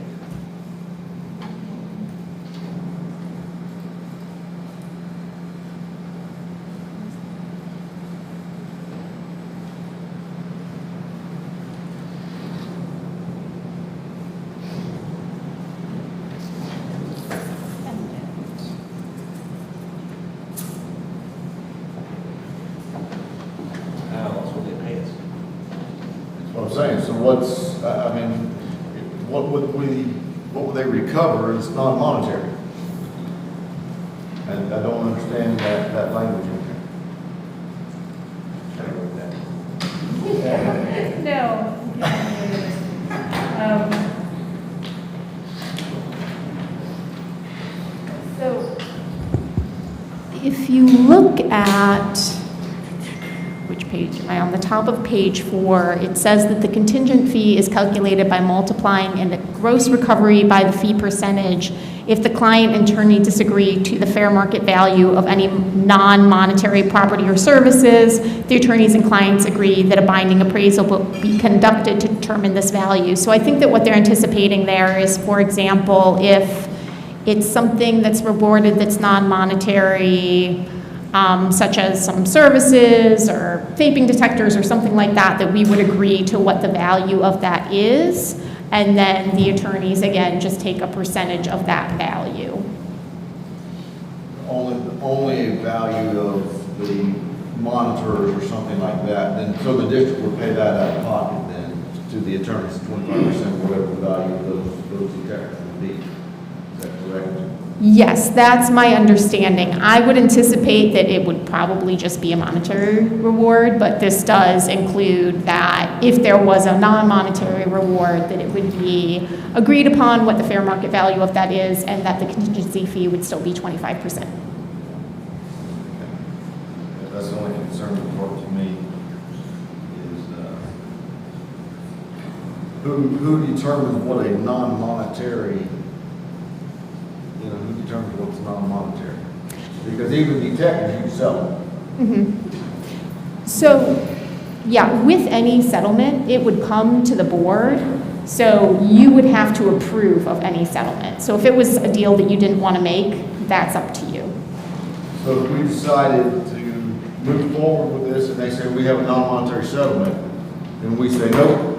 What I'm saying, so what's, what would they recover is non-monetary? And I don't understand that language in here. No. So if you look at, which page am I on? The top of page 4, it says that the contingent fee is calculated by multiplying in the gross recovery by the fee percentage if the client and attorney disagree to the fair market value of any non-monetary property or services. The attorneys and clients agree that a binding appraisal will be conducted to determine this value. So I think that what they're anticipating there is, for example, if it's something that's rewarded that's non-monetary, such as some services or vaping detectors or something like that, that we would agree to what the value of that is. And then the attorneys, again, just take a percentage of that value. Only a value of the monitors or something like that, then, so the district would pay that out of pocket then to the attorneys, 25%, whatever the value of those detectors would be. Is that correct? Yes, that's my understanding. I would anticipate that it would probably just be a monetary reward, but this does include that if there was a non-monetary reward, that it would be agreed upon what the fair market value of that is, and that the contingency fee would still be 25%. That's the only concern that brought to me is, who determines what a non-monetary, who determines what's non-monetary? Because even detectives, you sell them. So, yeah, with any settlement, it would come to the board, so you would have to approve of any settlement. So if it was a deal that you didn't want to make, that's up to you. So if we decided to move forward with this and they say we have a non-monetary settlement, and we say, nope,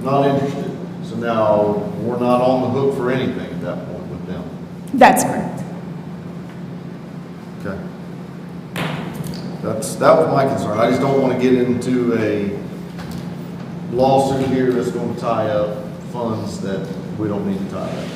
not interested. So now we're not on the hook for anything at that point with them. That's correct. Okay. That was my concern. I just don't want to get into a lawsuit here that's going to tie up funds that we don't need to tie up.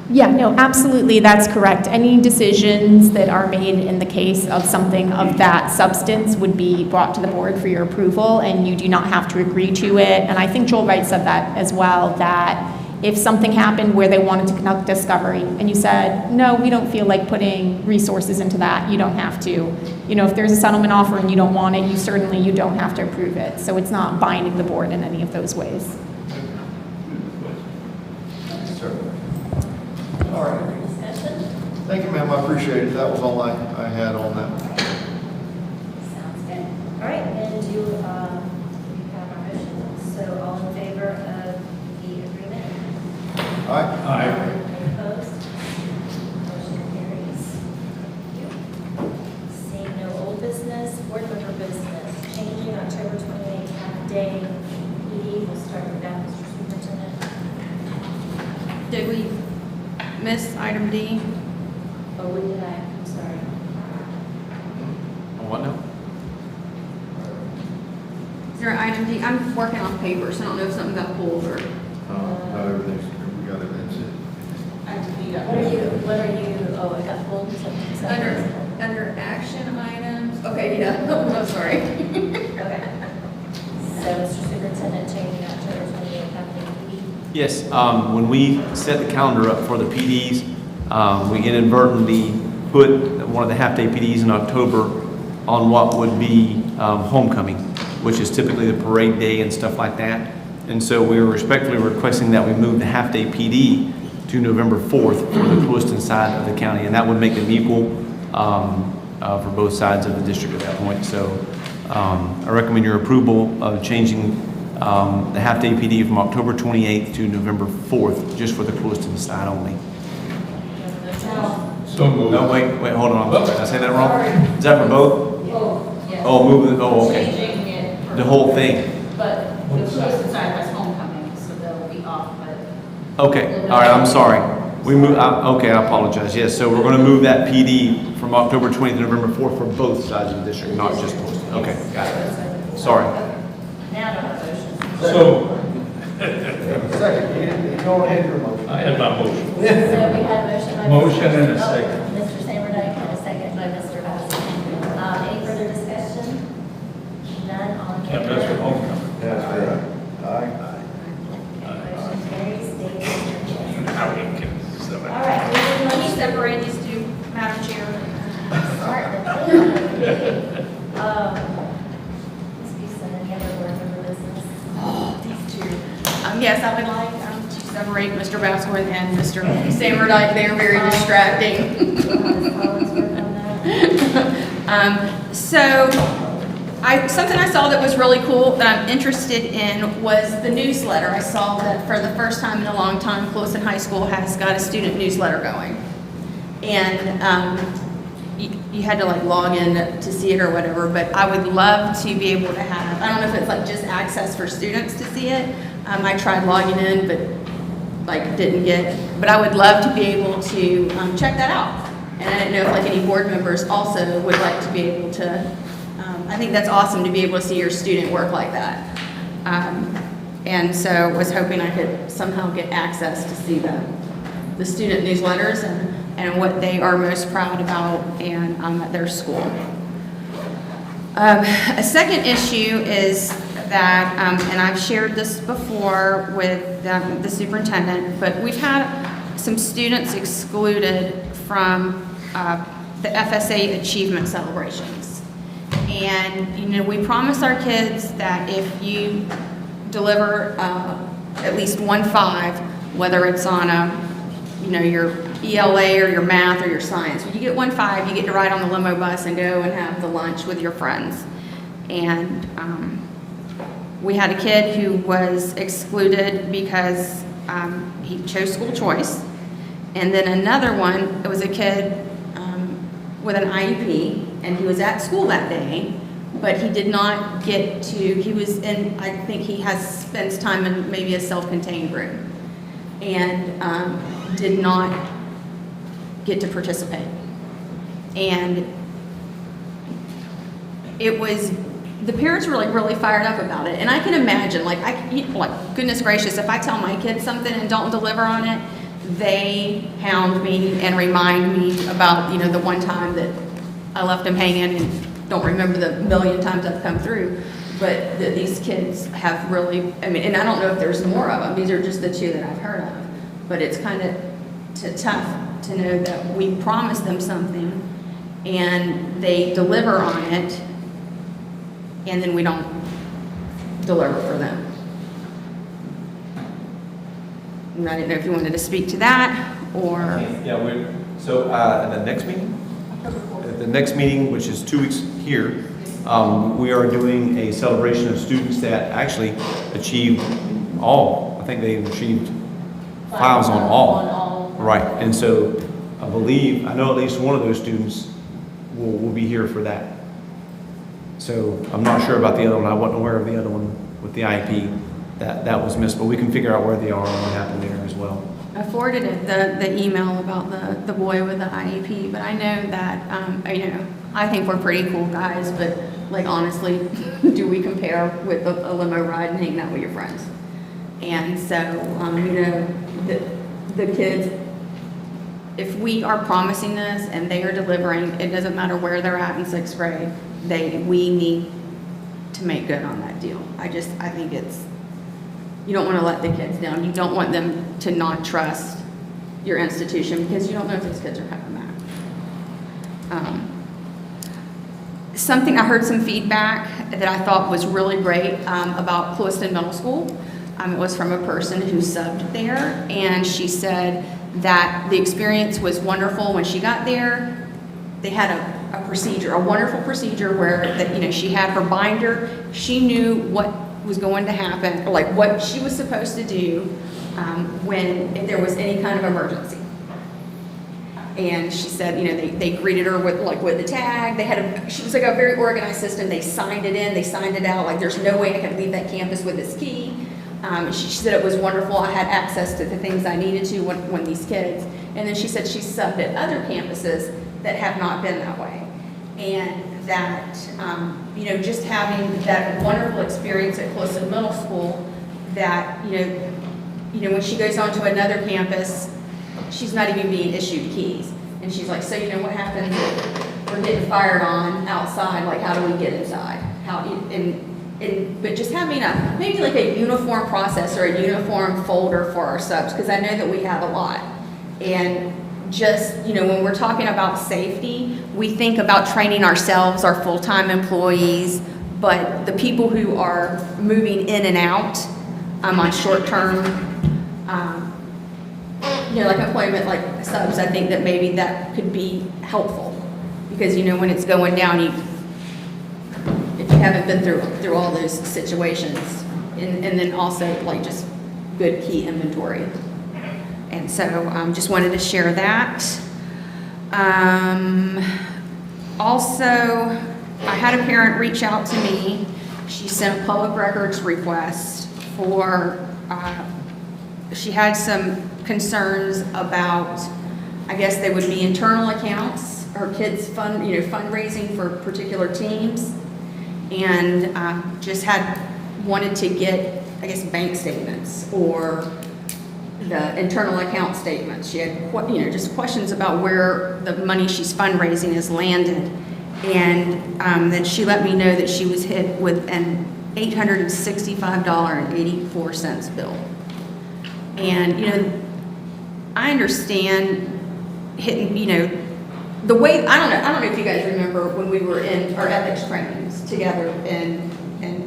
Yeah, no, absolutely, that's correct. Any decisions that are made in the case of something of that substance would be brought to the board for your approval, and you do not have to agree to it. And I think Joel Wright said that as well, that if something happened where they wanted to conduct discovery, and you said, no, we don't feel like putting resources into that, you don't have to. If there's a settlement offer and you don't want it, you don't have to approve it. So it's not binding the board in any of those ways. All right. Discussion? Thank you, ma'am. I appreciate it. That was all I had on that. Sounds good. All right, then we have our motion. So all in favor of the agreement? All right. Any opposed? Motion carries. Thank you. Seeing no old business, board member business, changing October 28th half-day PD. We'll start with that, Mr. Superintendent. Did we miss item D? Oh, what did I? I'm sorry. What now? Is there an item D? I'm working on paper, so I don't know if something got pulled or. No, everything's, we got everything. What are you, oh, I got pulled. Under action items, okay, yeah, I'm sorry. Okay. So, Mr. Superintendent, changing October 28th half-day PD. Yes, when we set the calendar up for the PDs, we inadvertently put one of the half-day PDs in October on what would be homecoming, which is typically the parade day and stuff like that. And so we were respectfully requesting that we move the half-day PD to November 4th for the Clewiston side of the county, and that would make them equal for both sides of the district at that point. So I recommend your approval of changing the half-day PD from October 28th to November 4th, just for the Clewiston side only. So moved. No, wait, hold on. Did I say that wrong? Is that for both? Oh, yes. Oh, move it, oh, okay. Changing it. The whole thing. But the Clewiston side has homecoming, so they'll be off, but. Okay, all right, I'm sorry. We move, okay, I apologize. Yes, so we're going to move that PD from October 20th to November 4th for both sides of the district, not just Clewiston. Okay, got it. Sorry. Now do I have a motion? So, Second, you don't have your motion. I had my motion. So we had a motion by. Motion Mr. and a Oh, second. Mr. Samerdike and a second by Mr. Bassett. Any further discussion? None, all in Can't favor? mess with homecoming. That's right. Aye. Motion carries, David is Now we can. All right, Let me moving on. separate these two, Madam Chair. Start the meeting. Ms. Beeson, any other board member business? These two. Yes, I would like to separate Mr. Basworth and Mr. Samerdike. They're very distracting. Collins work on that? Something I saw that was really cool that I'm interested in was the newsletter. I saw that for the first time in a long time, Clewiston High School has got a student newsletter going. And you had to like log in to see it or whatever, but I would love to be able to have, I don't know if it's like just access for students to see it. I tried logging in, but like didn't get, but I would love to be able to check that out. And I didn't know if like any board members also would like to be able to, I think that's awesome to be able to see your student work like that. And so was hoping I could somehow get access to see the student newsletters and what they are most proud about and at their school. A second issue is that, and I've shared this before with the superintendent, but we've had some students excluded from the FSA achievement celebrations. And, you know, we promise our kids that if you deliver at least 1.5, whether it's on your ELA or your math or your science, when you get 1.5, you get to ride on the limo bus and go and have the lunch with your friends. And we had a kid who was excluded because he chose school choice. And then another one, it was a kid with an IEP, and he was at school that day, but he did not get to, he was in, I think he spends time in maybe a self-contained room, and did not get to participate. And it was, the parents were like really fired up about it. And I can imagine, like goodness gracious, if I tell my kids something and don't deliver on it, they hound me and remind me about, you know, the one time that I left them hanging and don't remember the million times I've come through. But these kids have really, I mean, and I don't know if there's more of them. These are just the two that I've heard of. But it's kind of tough to know that we promise them something and they deliver on it, and then we don't deliver for them. And I didn't know if you wanted to speak to that, or... Yeah, so at the next meeting? At the next meeting, which is 2 weeks here, we are doing a celebration of students that actually achieved all. I think they achieved files on all. Right, and so I believe, I know at least one of those students will be here for that. So I'm not sure about the other one. I wasn't aware of the other one with the IEP that was missed, but we can figure out where they are and what happened there as well. I forwarded the email about the boy with the IEP, but I know that, I think we're pretty cool guys, but like honestly, do we compare with a limo ride and hanging out with your friends? And so, the kids, if we are promising this and they are delivering, it doesn't matter where they're at in 6th grade, we need to make good on that deal. I think you don't want to let the kids down. You don't want them to not trust your institution because you don't know if those kids are coming back. I heard some feedback that I thought was really great about Clewiston Middle School. It was from a person who subbed there, and she said that the experience was wonderful when she got there. They had a procedure, a wonderful procedure where she had her binder. She knew what was going to happen, or like what she was supposed to do if there was any kind of emergency. And she said, they greeted her with the tag. She was like a very organized system. They signed it in, they signed it out. Like there's no way I could leave that campus with this key. She said it was wonderful. I had access to the things I needed to when these kids. And then she said she subbed at other campuses that have not been that way. And that, just having that wonderful experience at Clewiston Middle School, that, when she goes on to another campus, she's not even being issued keys. And she's like, so what happens if we're getting fired on outside? Like, how do we get inside? But just having maybe like a uniform process or a uniform folder for our subs, because I know that we have a lot. And just, when we're talking about safety, we think about training ourselves, our full-time employees, but the people who are moving in and out on short-term, like employment, like subs, I think that maybe that could be helpful. Because, when it's going down, if you haven't been through all those situations, and then also like just good key inventory. And so just wanted to share that. Also, I had a parent reach out to me. She sent a public records request for, she had some concerns about, I guess they would be internal accounts, her kids' fundraising for particular teams, and just wanted to get, I guess, bank statements or the internal account statements. She had, just questions about where the money she's fundraising is landed. And then she let me know that she was hit with an $865.84 bill. And, I understand hitting, the way, I don't know if you guys remember when we were in our ethics trainings together in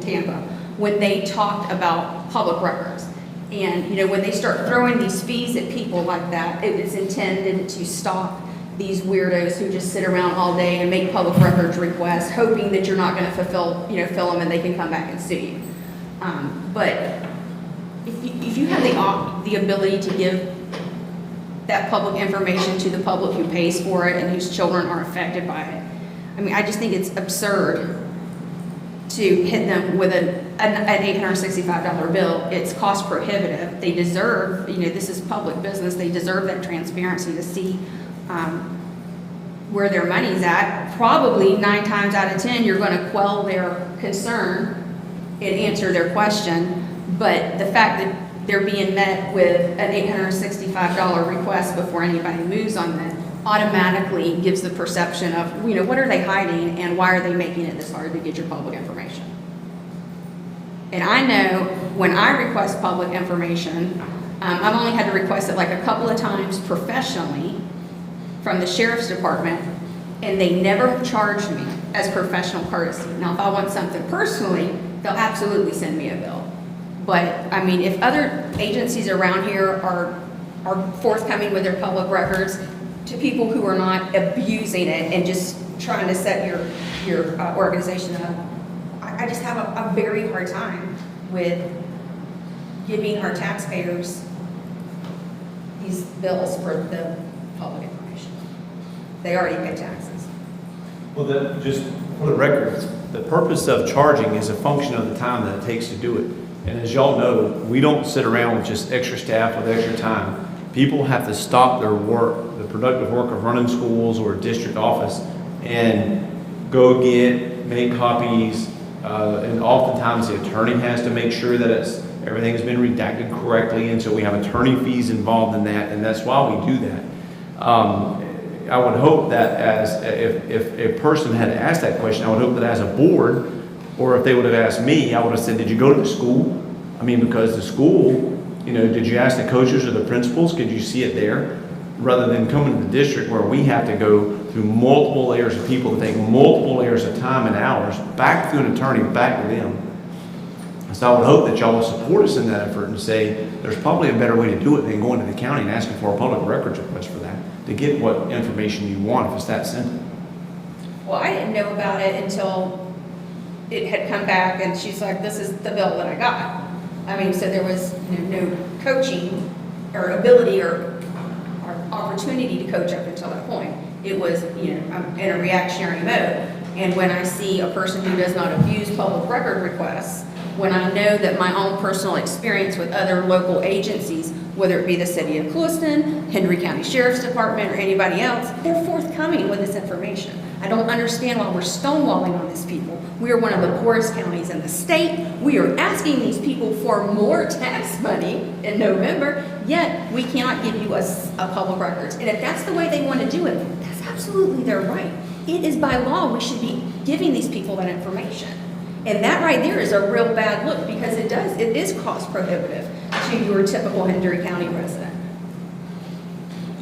Tampa, when they talked about public records. And, when they start throwing these fees at people like that, it's intended to stop these weirdos who just sit around all day and make public records requests, hoping that you're not going to fill them and they can come back and sue you. But if you have the ability to give that public information to the public who pays for it and whose children are affected by it, I just think it's absurd to hit them with an $865 bill. It's cost prohibitive. They deserve, this is public business, they deserve that transparency to see where their money's at. Probably 9 times out of 10, you're going to quell their concern and answer their question. But the fact that they're being met with an $865 request before anybody moves on that automatically gives the perception of, what are they hiding and why are they making it this hard to get your public information? And I know when I request public information, I've only had to request it like a couple of times professionally from the sheriff's department, and they never have charged me as professional courtesy. Now, if I want something personally, they'll absolutely send me a bill. But, if other agencies around here are forthcoming with their public records to people who are not abusing it and just trying to set your organization up, I just have a very hard time with giving our taxpayers these bills for the public information. They already pay taxes. Well, just for the record, the purpose of charging is a function of the time that it takes to do it. And as y'all know, we don't sit around with just extra staff with extra time. People have to stop their work, the productive work of running schools or a district office, and go make copies. And oftentimes the attorney has to make sure that everything has been redacted correctly, and so we have attorney fees involved in that, and that's why we do that. I would hope that if a person had asked that question, I would hope that as a board, or if they would have asked me, I would have said, did you go to the school? Because the school, did you ask the coaches or the principals? Could you see it there? Rather than coming to the district where we have to go through multiple layers of people to take multiple layers of time and hours back through an attorney, back to them. So I would hope that y'all will support us in that effort and say there's probably a better way to do it than going to the county and asking for a public records request for that, to get what information you want if it's that simple. Well, I didn't know about it until it had come back and she's like, this is the bill that I got. So there was no coaching or ability or opportunity to coach up until that point. It was, I'm in a reactionary mode. And when I see a person who does not abuse public record requests, when I know that my own personal experience with other local agencies, whether it be the city of Clewiston, Hendry County Sheriff's Department, or anybody else, they're forthcoming with this information. I don't understand why we're stonewalling on these people. We are one of the poorest counties in the state. We are asking these people for more tax money in November, yet we cannot give you a public records. And if that's the way they want to do it, that's absolutely their right. It is by law we should be giving these people that information. And that right there is a real bad look because it is cost prohibitive to your typical Hendry County resident.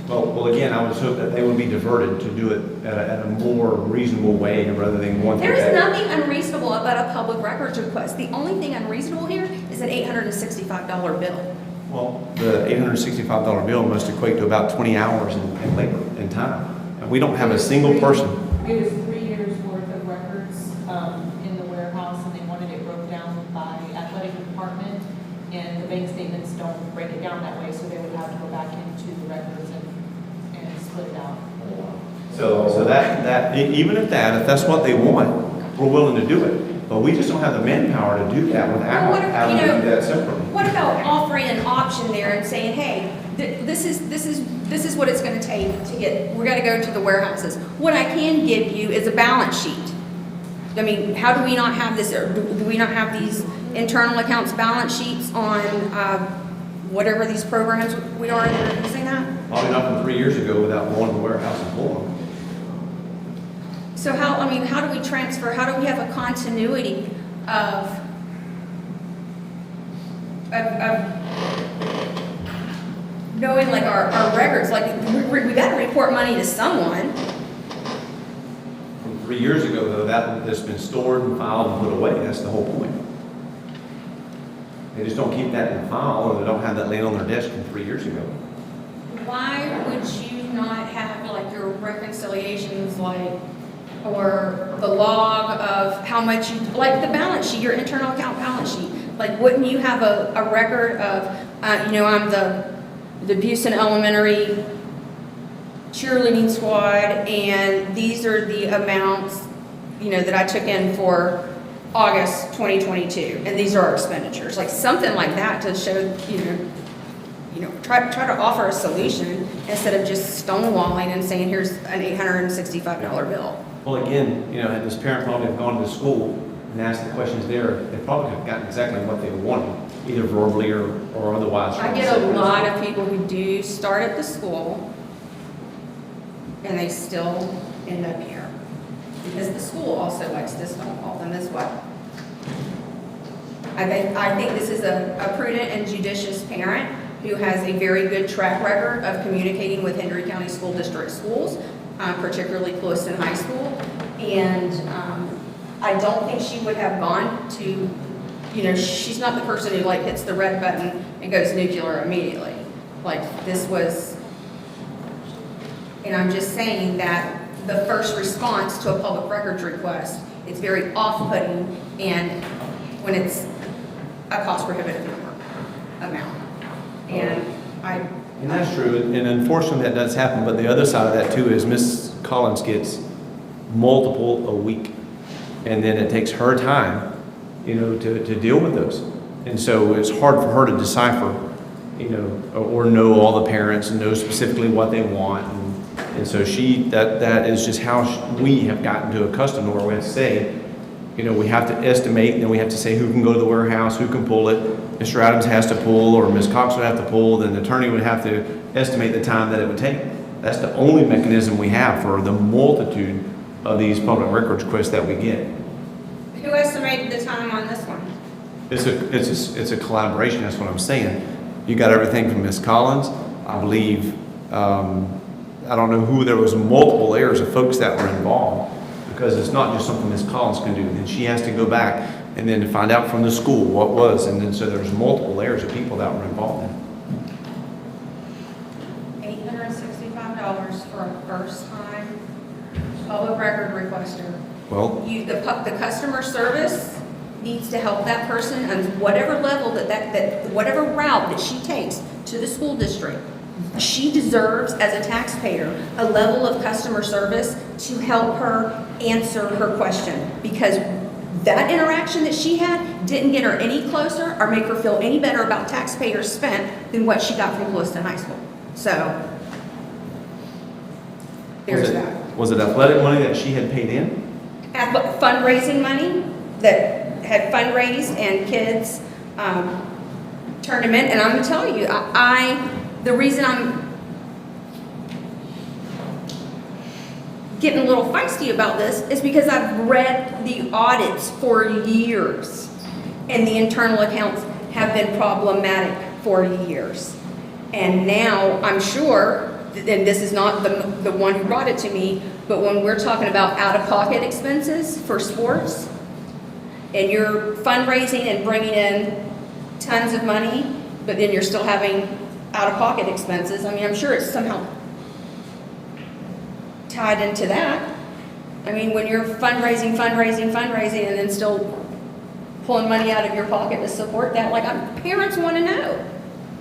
Well, again, I would hope that they would be diverted to do it at a more reasonable way rather than going through that. There is nothing unreasonable about a public records request. The only thing unreasonable here is an $865 bill. Well, the $865 bill must equate to about 20 hours in labor and time. And we don't have a single person. It was 3 years worth of records in the warehouse, and they wanted it broke down by athletic department, and the bank statements don't break it down that way, so they would have to go back into the records and split it out. So that even if that's what they want, we're willing to do it. But we just don't have the manpower to do that without having to do that separately. What about offering an option there and saying, hey, this is what it's going to take to get, we're going to go to the warehouses. What I can give you is a balance sheet. How do we not have this, or do we not have these internal accounts balance sheets on whatever these programs we are that are using that? Probably not from 3 years ago without going to the warehouse and pulling them. So how do we transfer, how do we have a continuity of knowing like our records, like we got to report money to someone. From 3 years ago, though, that's been stored and filed and put away. That's the whole point. They just don't keep that in the file, or they don't have that laying on their desk from 3 years ago. Why would you not have like your reconciliations, like, or the log of how much you, like the balance sheet, your internal account balance sheet? Like, wouldn't you have a record of, I'm the Busen Elementary cheerleading squad, and these are the amounts, that I took in for August 2022, and these are our expenditures, like something like that to show, try to offer a solution instead of just stonewalling and saying, here's an $865 bill. Well, again, had this parent probably have gone to school and asked the questions there, they probably could have gotten exactly what they wanted, either verbally or otherwise. I get a lot of people who do start at the school and they still end up here. Because the school also likes to stonewall them as well. I think this is a prudent and judicious parent who has a very good track record of communicating with Hendry County School District schools, particularly Clewiston High School. And I don't think she would have gone to, she's not the person who like hits the red button and goes nuclear immediately. Like this was, and I'm just saying that the first response to a public records request, it's very off-putting, and when it's a cost prohibitive amount. And that's true, and unfortunately that does happen, but the other side of that too is Miss Collins gets multiple a week, and then it takes her time, to deal with those. And so it's hard for her to decipher, or know all the parents and know specifically what they want. And so that is just how we have gotten to accustomed to where we have to say, we have to estimate, and then we have to say who can go to the warehouse, who can pull it. Mr. Adams has to pull, or Ms. Cox would have to pull, then the attorney would have to estimate the time that it would take. That's the only mechanism we have for the multitude of these public records requests that we get. who estimated the time on this one? It's a collaboration, that's what I'm saying. You got everything from Ms. Collins, I believe, I don't know who, there was multiple layers of folks that were involved, because it's not just something Ms. Collins can do. Then she has to go back and then to find out from the school what was, and then so there's multiple layers of people that were involved in it. $865 for a first-time public record requester. Well, The customer service needs to help that person on whatever level that whatever route that she takes to the school district. She deserves, as a taxpayer, a level of customer service to help her answer her question, because that interaction that she had didn't get her any closer or make her feel any better about taxpayers spent than what she got from Clewiston High School. So there's that. Was it athletic money that she had paid in? Fundraising money that had fundraised and kids turned them in. And I'm going to tell you, the reason I'm getting a little feisty about this is because I've read the audits for years, and the internal accounts have been problematic for years. And now I'm sure, and this is not the one who brought it to me, but when we're talking about out-of-pocket expenses for sports, and you're fundraising and bringing in tons of money, but then you're still having out-of-pocket expenses, I mean, I'm sure it's somehow tied into that. I mean, when you're fundraising, and then still pulling money out of your pocket to support that, like, parents want to know,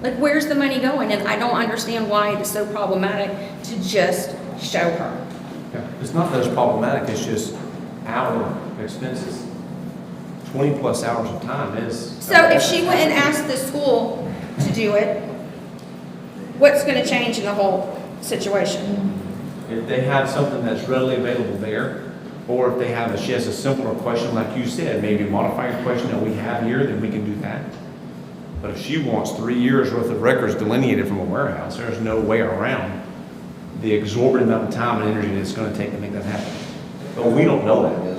like, where's the money going? And I don't understand why it is so problematic to just show her. Yeah. It's not that it's problematic, it's just our expenses. 20 plus hours of time is. So if she went and asked the school to do it, what's going to change in the whole situation? If they have something that's readily available there, or if she has a simpler question, like you said, maybe modify your question that we have here, then we can do that. But if she wants 3 years worth of records delineated from a warehouse, there's no way around the exorbitant amount of time and energy that it's gonna take to make that happen. But we don't know that.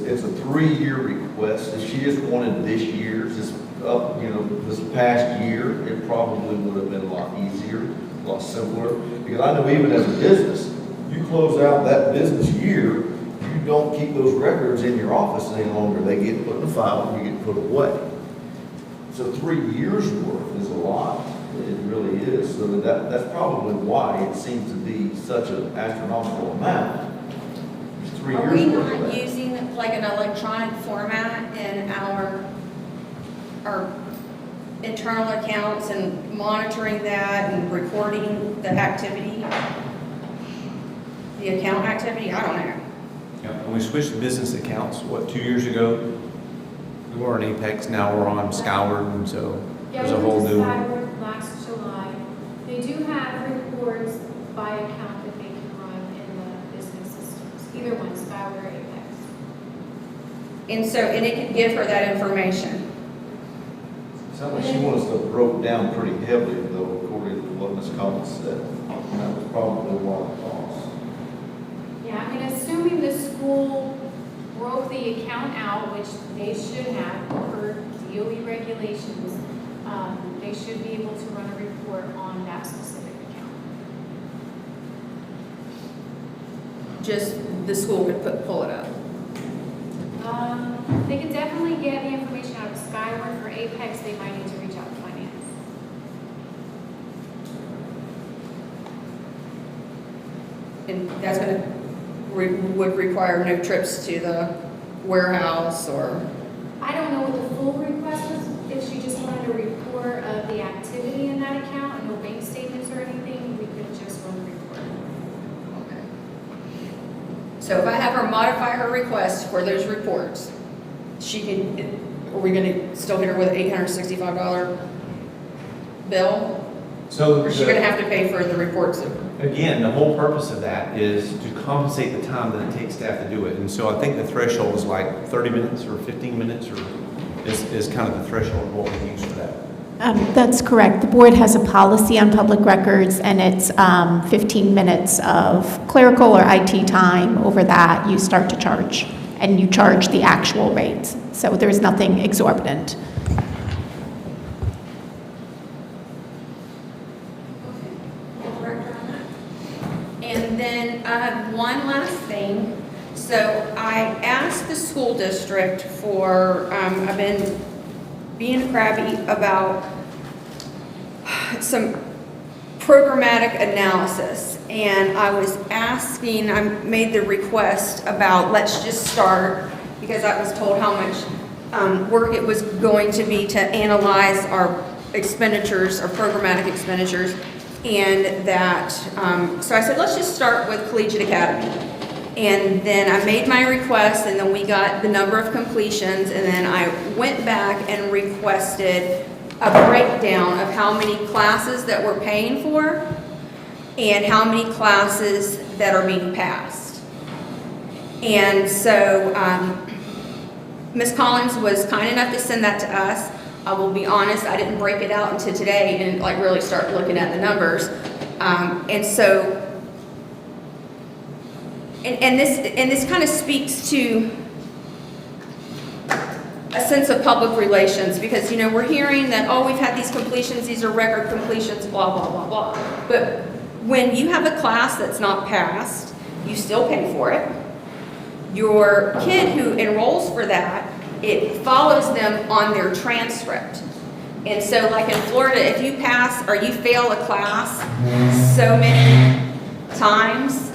It's a 3-year request. If she just wanted this year's, this past year, it probably would have been a lot easier, a lot simpler. Because I know even as a business, you close out that business year, you don't keep those records in your office any longer. They get put in a file and you get put away. So 3 years worth is a lot. It really is. So that's probably why it seems to be such an astronomical amount. It's 3 Are years we worth of not that. using like an electronic format in our internal accounts and monitoring that and recording the activity? The account activity? I don't know. Yeah, and we switched to business accounts, 2 years ago? We were on Apex, now we're on Skyward, and so there's a whole new. Skyward last July. They do have reports by account that they can run in the business systems, either one, Skyward or Apex. And it can give her that information. Sounds like she wants stuff broke down pretty heavily, though, according to what Ms. Collins said. And that was probably one of the costs. Yeah, I mean, assuming the school broke the account out, which they should have per DOE regulations, they should be able to run a report on that specific account. Just the school could pull it up. They can definitely get the information out of Skyward. For Apex, they might need to reach out to finance. And that's would require no trips to the warehouse or, I don't know what the full request was, if she just wanted a report of the activity in that account, and no bank statements or anything, we could just run the report. okay. So if I have her modify her request for those reports, she can, are we gonna still hit her with an $865 bill? So Or is she gonna have to pay for the reports? again, the whole purpose of that is to compensate the time that it takes staff to do it. And so I think the threshold is like 30 minutes or 15 minutes or is kind of the threshold of what we use for that. That's correct. The board has a policy on public records, and it's 15 minutes of clerical or IT time. Over that, you start to charge, and you charge the actual rate. So there's nothing exorbitant. And then one last thing. So I asked the school district for, I've been being crabby about some programmatic analysis. And I was asking, I made the request about, let's just start, because I was told how much work it was going to be to analyze our expenditures, our programmatic expenditures. And that, so I said, let's just start with Collegiate Academy. And then I made my request, and then we got the number of completions, and then I went back and requested a breakdown of how many classes that we're paying for and how many classes that are being passed. And so Ms. Collins was kind enough to send that to us. I will be honest, I didn't break it out until today and like really start looking at the numbers. And so, and this kind of speaks to a sense of public relations, because, you know, we're hearing that, oh, we've had these completions, these are record completions, blah, blah, blah, blah. But when you have a class that's not passed, you still pay for it. Your kid who enrolls for that, it follows them on their transcript. And so like in Florida, if you pass or you fail a class so many times,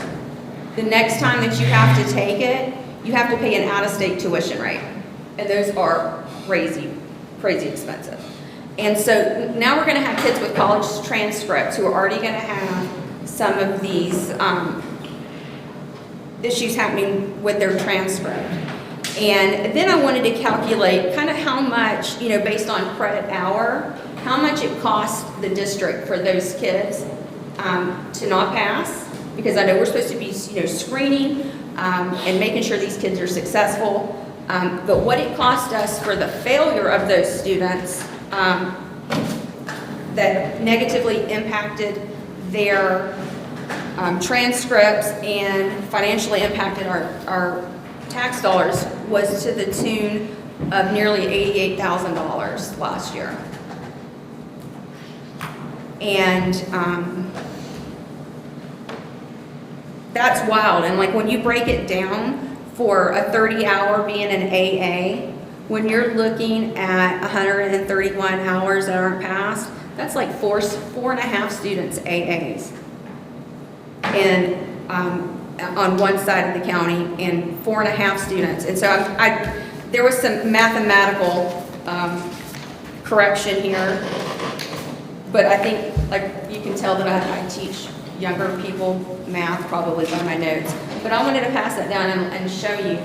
the next time that you have to take it, you have to pay an out-of-state tuition rate. And those are crazy, crazy expensive. And so now we're gonna have kids with college transcripts who are already gonna have some of these issues happening with their transcript. And then I wanted to calculate kind of how much, you know, based on credit hour, how much it costs the district for those kids to not pass, because I know we're supposed to be, you know, screening and making sure these kids are successful. But what it cost us for the failure of those students, that negatively impacted their transcripts and financially impacted our tax dollars was to the tune of nearly $88,000 last year. And that's wild. And like when you break it down for a 30-hour being an AA, when you're looking at 131 hours that aren't passed, that's like four and a half students AAs. And on one side of the county, and 4.5 students. And so there was some mathematical correction here, but I think, like, you can tell that I teach younger people math probably by my notes. But I wanted to pass that down and show you.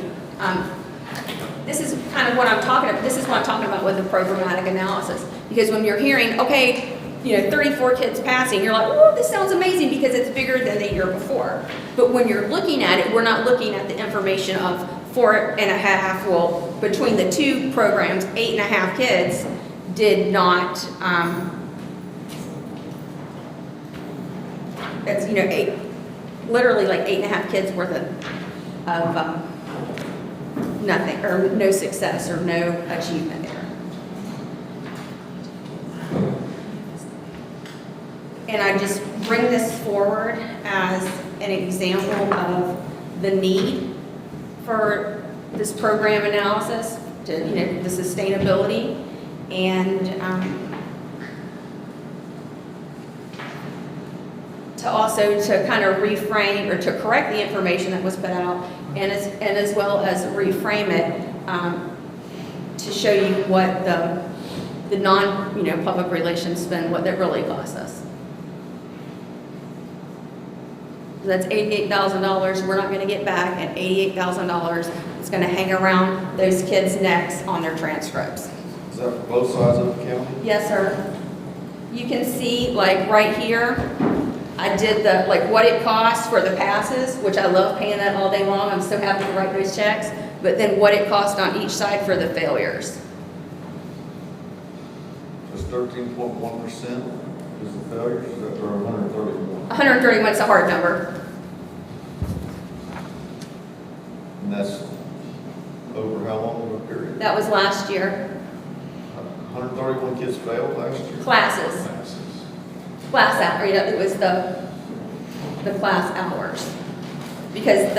This is kind of what I'm talking about. This is what I'm talking about with the programmatic analysis. Because when you're hearing, okay, 34 kids passing, you're like, oh, this sounds amazing because it's bigger than the year before. But when you're looking at it, we're not looking at the information of 4.5, well, between the two programs, 8.5 kids did not, that's, literally like 8.5 kids worth of nothing, or no success, or no achievement there. And I just bring this forward as an example of the need for this program analysis, to, the sustainability, and to also to kind of reframe or to correct the information that was put out, and as well as reframe it to show you what the non-public relations spend, what that really costs us. That's $88,000 we're not going to get back, and $88,000 is going to hang around those kids' necks on their transcripts. Is that for both sides of the county? Yes, sir. You can see, like right here, I did what it costs for the passes, which I love paying that all day long. I'm so happy to write those checks. But then what it cost on each side for the failures. It's 13.1% is the failures, or 131? 131 is a hard number. And that's over how long of a period? That was last year. 131 kids failed last year? Classes. Class hours, it was the class hours. Because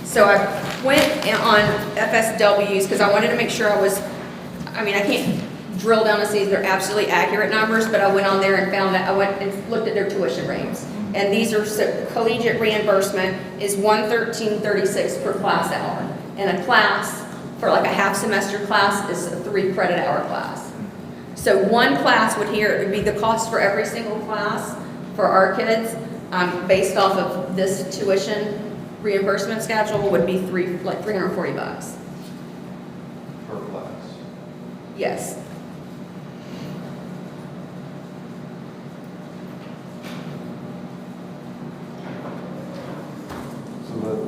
so I went on FSWs because I wanted to make sure I can't drill down to see if they're absolutely accurate numbers, but I went on there and found that I went and looked at their tuition rates. And these are, collegiate reimbursement is $113.36 per class hour. And a class, for like a half semester class, is a 3 credit hour class. So one class would be the cost for every single class for our kids, based off of this tuition reimbursement schedule, would be $340. Per class? Yes. So that,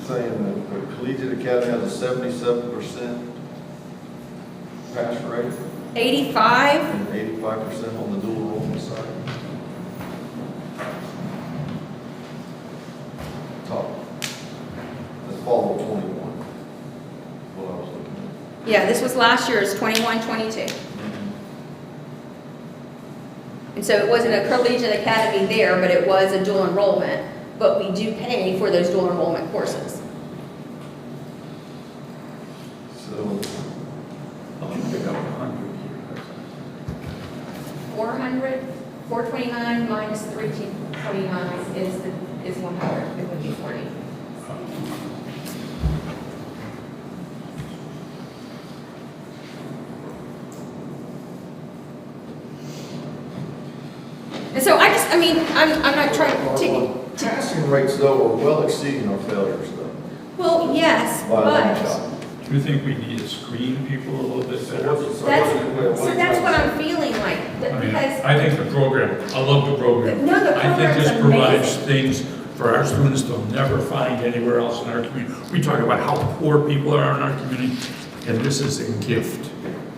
saying that the Collegiate Academy has a 77% pass rate? 85. And 85% on the dual enrollment side. Top. That's fall of 21. What I was looking at. Yeah, this was last year's 21-22. And so it wasn't a collegiate academy there, but it was a dual enrollment. But we do pay for those dual enrollment courses. So, I'll pick up 100 here. 429 minus 329 is 100. It would be 40. And so I'm not trying to. Passing rates though are well exceeding our failures though. Well, yes, By a long but. shot. Do you think we need to screen people a little bit better? So that's what I'm feeling like, because. I think the program, I love the program. No, the I think program's this provides amazing. things for our students they'll never find anywhere else in our community. We talk about how poor people are in our community, and this is a gift.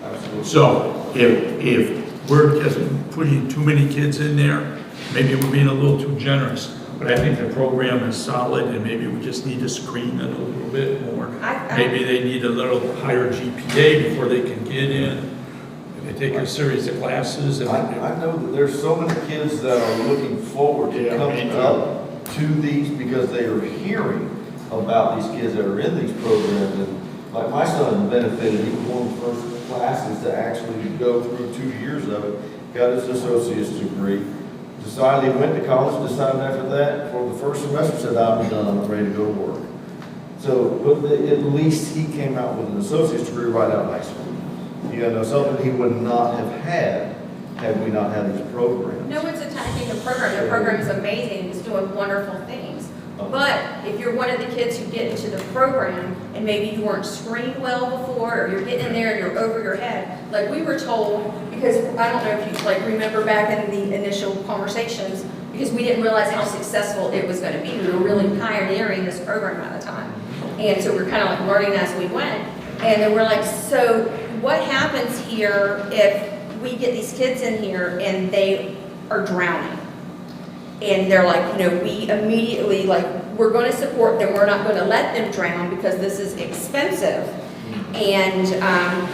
Absolutely. So if we're just putting too many kids in there. Maybe we're being a little too generous. But I think the program is solid, and maybe we just need to screen it a little bit more. Maybe they need a little higher GPA before they can get in. They take a series of classes. And I know that there's so many kids that are looking forward to Yeah, coming me too. up to these because they are hearing about these kids that are in these programs. And like my son benefited, he was one of the first classes to actually go through 2 years of it, got his associate's degree, decided he went to college, decided after that, for the first semester, said, I'm done, I'm ready to go to work. So, but at least he came out with an associate's degree right out of high school. You know, something he would not have had we not had these programs. No one's attacking the program. The program is amazing. It's doing wonderful things. But if you're one of the kids who get into the program and maybe you weren't screened well before, or you're getting in there and you're over your head, like we were told, because I don't know if you like remember back in the initial conversations, because we didn't realize how successful it was going to be. We were really pioneering this program at the time. And so we're kind of like learning as we went. And then we're like, so what happens here if we get these kids in here and they are drowning? And they're like, you know, we immediately, like, we're going to support them. We're not going to let them drown because this is expensive. And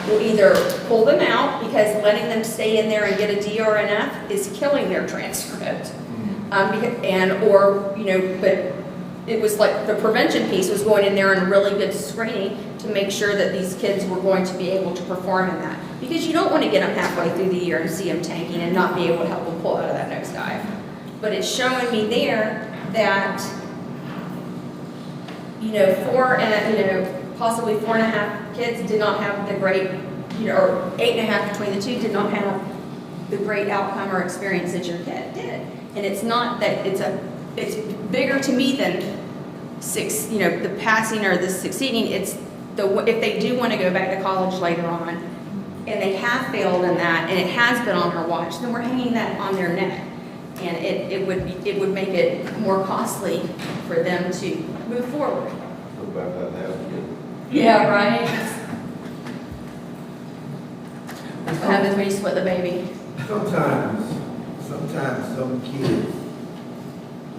we'll either pull them out because letting them stay in there and get a DRNF is killing their transcript. Or, you know, but it was like the prevention piece was going in there and really good screening to make sure that these kids were going to be able to perform in that. Because you don't want to get them halfway through the year and see them tanking and not be able to help them pull out of that nosedive. But it's showing me there that, you know, possibly 4.5 kids did not have the great, you know, or 8.5 between the two did not have the great outcome or experience that your kid did. And it's not that it's bigger to me than the passing or the succeeding. It's if they do want to go back to college later on and they have failed in that and it has been on her watch, then we're hanging that on their neck. And it would make it more costly for them to move forward. Go back to that again. Yeah, right? What happens when you split the baby? Sometimes some kids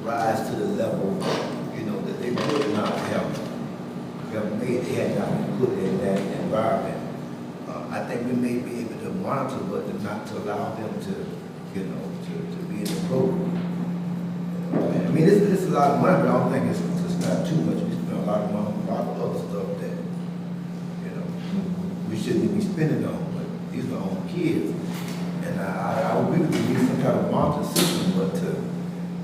rise to the level, you know, that they would not have made, they had not been put in that environment. I think we may be able to monitor, but not to allow them to, you know, to be in the program. I mean, this is a lot of money, but I don't think it's not too much. We spend a lot of money on a lot of other stuff that, you know, we shouldn't be spending on, but these are our own kids. And I would really need some kind of monitoring system, but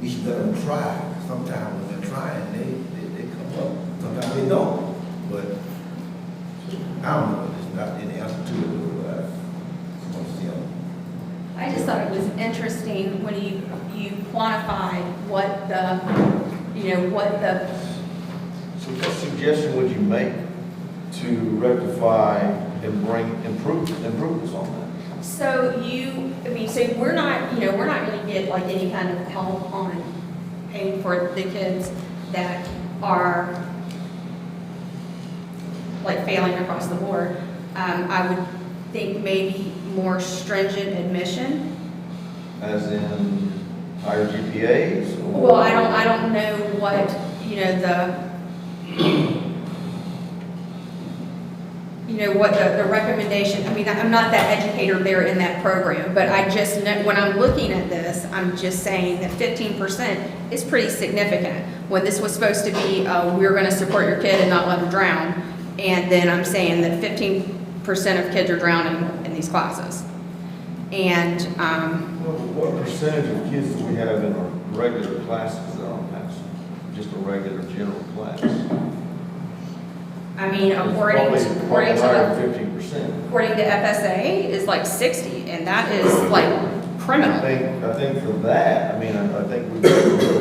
we should let them try. Sometimes when they're trying, they come up. Sometimes they don't. But I don't know. There's not any answer to it. But I want to see them. I just thought it was interesting when you quantified what the. So what suggestion would you make to rectify and bring improvements on that? So we're not going to get like any kind of help on paying for the kids that are like failing across the board. I would think maybe more stringent admission. As in higher GPAs? Or? Well, I don't know what, what the recommendation, I mean, I'm not that educator there in that program, but I just know, when I'm looking at this, I'm just saying that 15% is pretty significant. When this was supposed to be, we're going to support your kid and not let them drown, and then I'm saying that 15% of kids are drowning in these classes. And what percentage of kids do we have in our regular classes that aren't passing? Just a regular general class? I mean, according to 15%. FSA is like 60, and that is like criminal. I think for that, I mean, I think we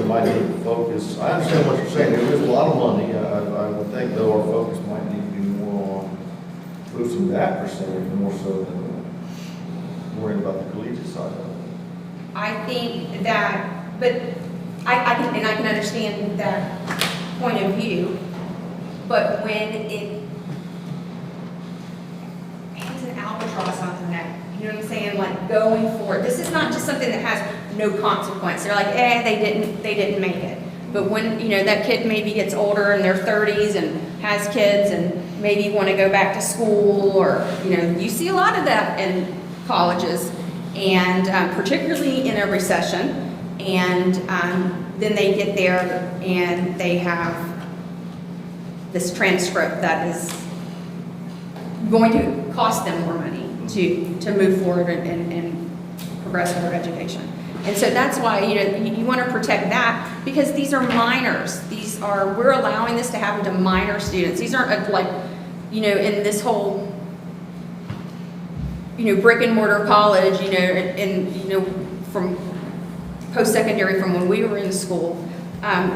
might need to focus. I understand what you're saying. There is a lot of money. I would think though our focus might need to be more on boosting that percentage more so than worrying about the collegiate side of it. I think that, but I can understand that point of view, but when it has an albatross on the neck, you know what I'm saying? Like, that going forward, this is not just something that has no consequence. They're like, they didn't make it. But when, that kid maybe gets older in their 30s and has kids and maybe want to go back to school, or, you see a lot of that in colleges, and particularly in a recession. And then they get there and they have this transcript that is going to cost them more money to move forward and progress in their education. And so that's why, you want to protect that, because these are minors. We're allowing this to happen to minor students. These aren't like, in this whole, brick and mortar college, from post-secondary, from when we were in school,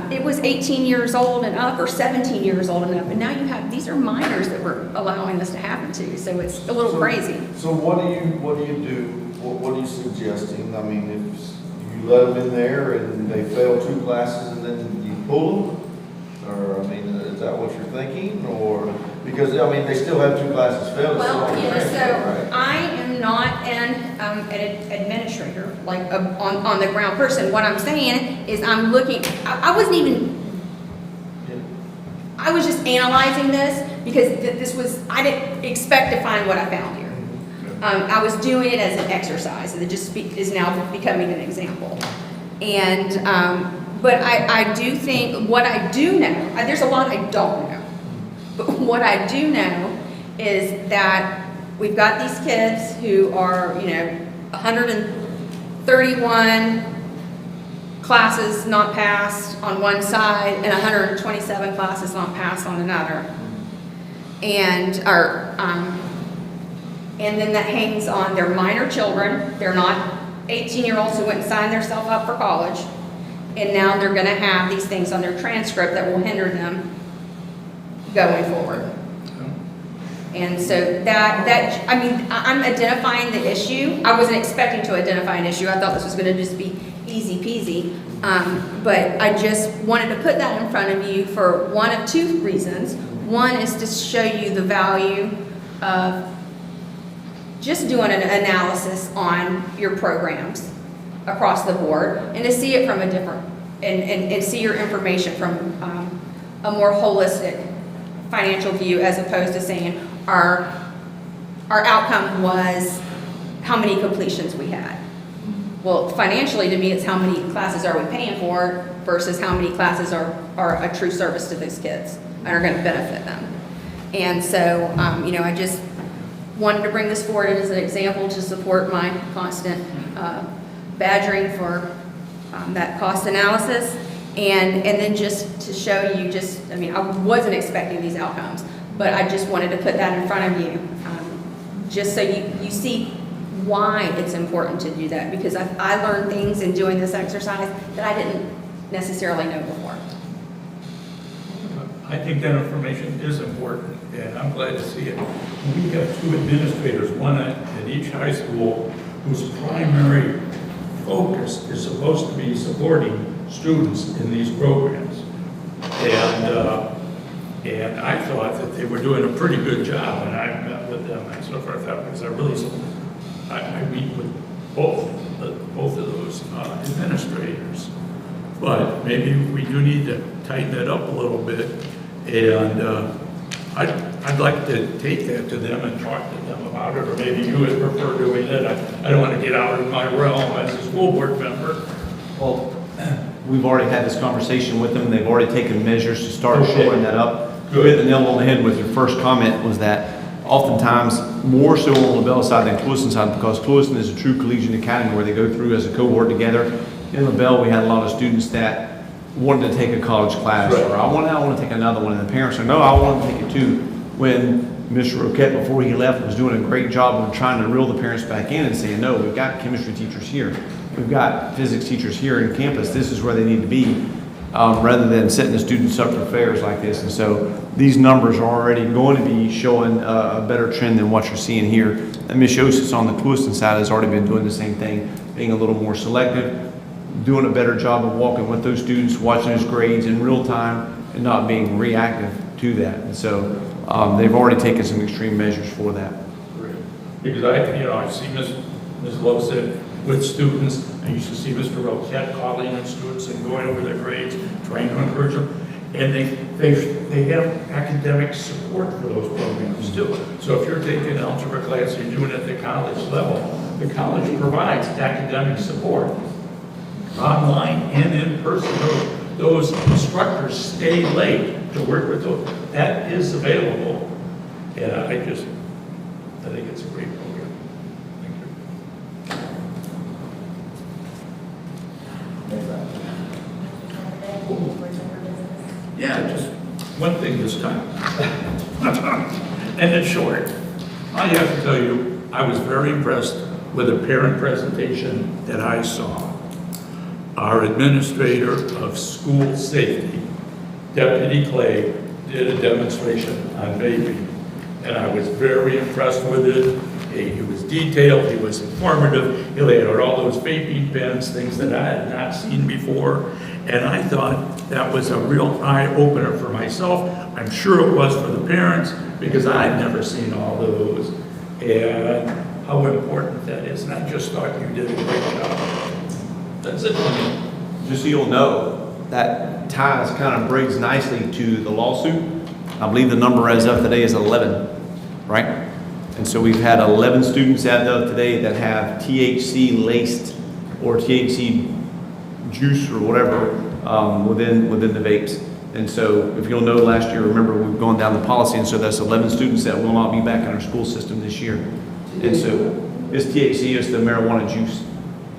it was 18 years old and up, or 17 years old and up. And now these are minors that we're allowing this to happen to. So it's a little crazy. So what do you do? What are you suggesting? I mean, if you let them in there and they fail 2 classes and then you pull them? Or, I mean, is that what you're thinking? Or, because, they still have 2 classes failed. Well, Right? I am not an administrator, like on the ground person. What I'm saying is I'm looking, I wasn't even, I was just analyzing this because I didn't expect to find what I found here. I was doing it as an exercise, and it just is now becoming an example. And, but I do think, what I do know, there's a lot I don't know, but what I do know is that we've got these kids who are, 131 classes not passed on one side and 127 classes not passed on another. And then that hangs on their minor children. They're not 18-year-olds who went and signed themselves up for college. And now they're going to have these things on their transcript that will hinder them going forward. And so I'm identifying the issue. I wasn't expecting to identify an issue. I thought this was going to just be easy peasy. But I just wanted to put that in front of you for one of 2 reasons. One is to show you the value of just doing an analysis on your programs across the board, and to see it from a different, and see your information from a more holistic financial view, as opposed to saying our outcome was how many completions we had. Well, financially, to me, it's how many classes are we paying for versus how many classes are a true service to those kids and are going to benefit them. And so, I just wanted to bring this forward as an example to support my constant badgering for that cost analysis, and then just to show you I wasn't expecting these outcomes, but I just wanted to put that in front of you, just so you see why it's important to do that, because I learned things in doing this exercise that I didn't necessarily know before. I think that information is important, and I'm glad to see it. We have 2 administrators, one at each high school, whose primary focus is supposed to be supporting students in these programs. And I thought that they were doing a pretty good job, and I met with them and so forth, because I meet with both of those administrators. But maybe we do need to tighten it up a little bit, and I'd like to take that to them and talk to them about it, or maybe you would prefer doing it. I don't want to get out of my realm as a school board member. Well, we've already had this conversation with them. They've already taken measures to start shoring that up. You hit the nail on the head with your first comment, was that oftentimes more so on LaBelle side than Clewiston side, because Clewiston is a true collegiate academy where they go through as a cohort together. In LaBelle, we had a lot of students that wanted to take a college class, or I want to take another one, and the parents said, no, I want to take it too. When Mr. Roquette, before he left, was doing a great job of trying to reel the parents back in and saying, no, we've got chemistry teachers here. We've got physics teachers here in campus. This is where they need to be, rather than setting the students up for failures like this. And so these numbers are already going to be showing a better trend than what you're seeing here. And Ms. Yosis on the Clewiston side has already been doing the same thing, being a little more selective, doing a better job of walking with those students, watching those grades in real time, and not being reactive to that. And so they've already taken some extreme measures for that. Because I see Ms. Ms. Lowe said, with students. I used to see Mr. Roquette calling on students and going over their grades, trying to encourage them. And they have academic support for those programs too. So if you're taking an algebra class and you're doing it at the college level, the college provides academic support online and in person. Those instructors stay late to work with those. That is available. And I think it's a great program. Thank you. Yeah, just one thing this time. And it's short. I have to tell you, I was very impressed with a parent presentation that I saw. Our administrator of school safety, Deputy Clay, did a demonstration on vaping, and I was very impressed with it. He was detailed, he was informative, he laid out all those vaping pens, things that I had not seen before, and I thought that was a real eye-opener for myself. I'm sure it was for the parents, because I'd never seen all those, and how important that is, and I just thought you did a great job. That's it for me. Just so you'll know, that ties kind of brings nicely to the lawsuit. I believe the number as of today is 11, right? And so we've had 11 students as of today that have THC laced or THC juice or whatever within the vapes. And so if you'll know, last year, remember, we've gone down the policy, and so that's 11 students that will not be back in our school system this year. And so it's THC, it's the marijuana juice.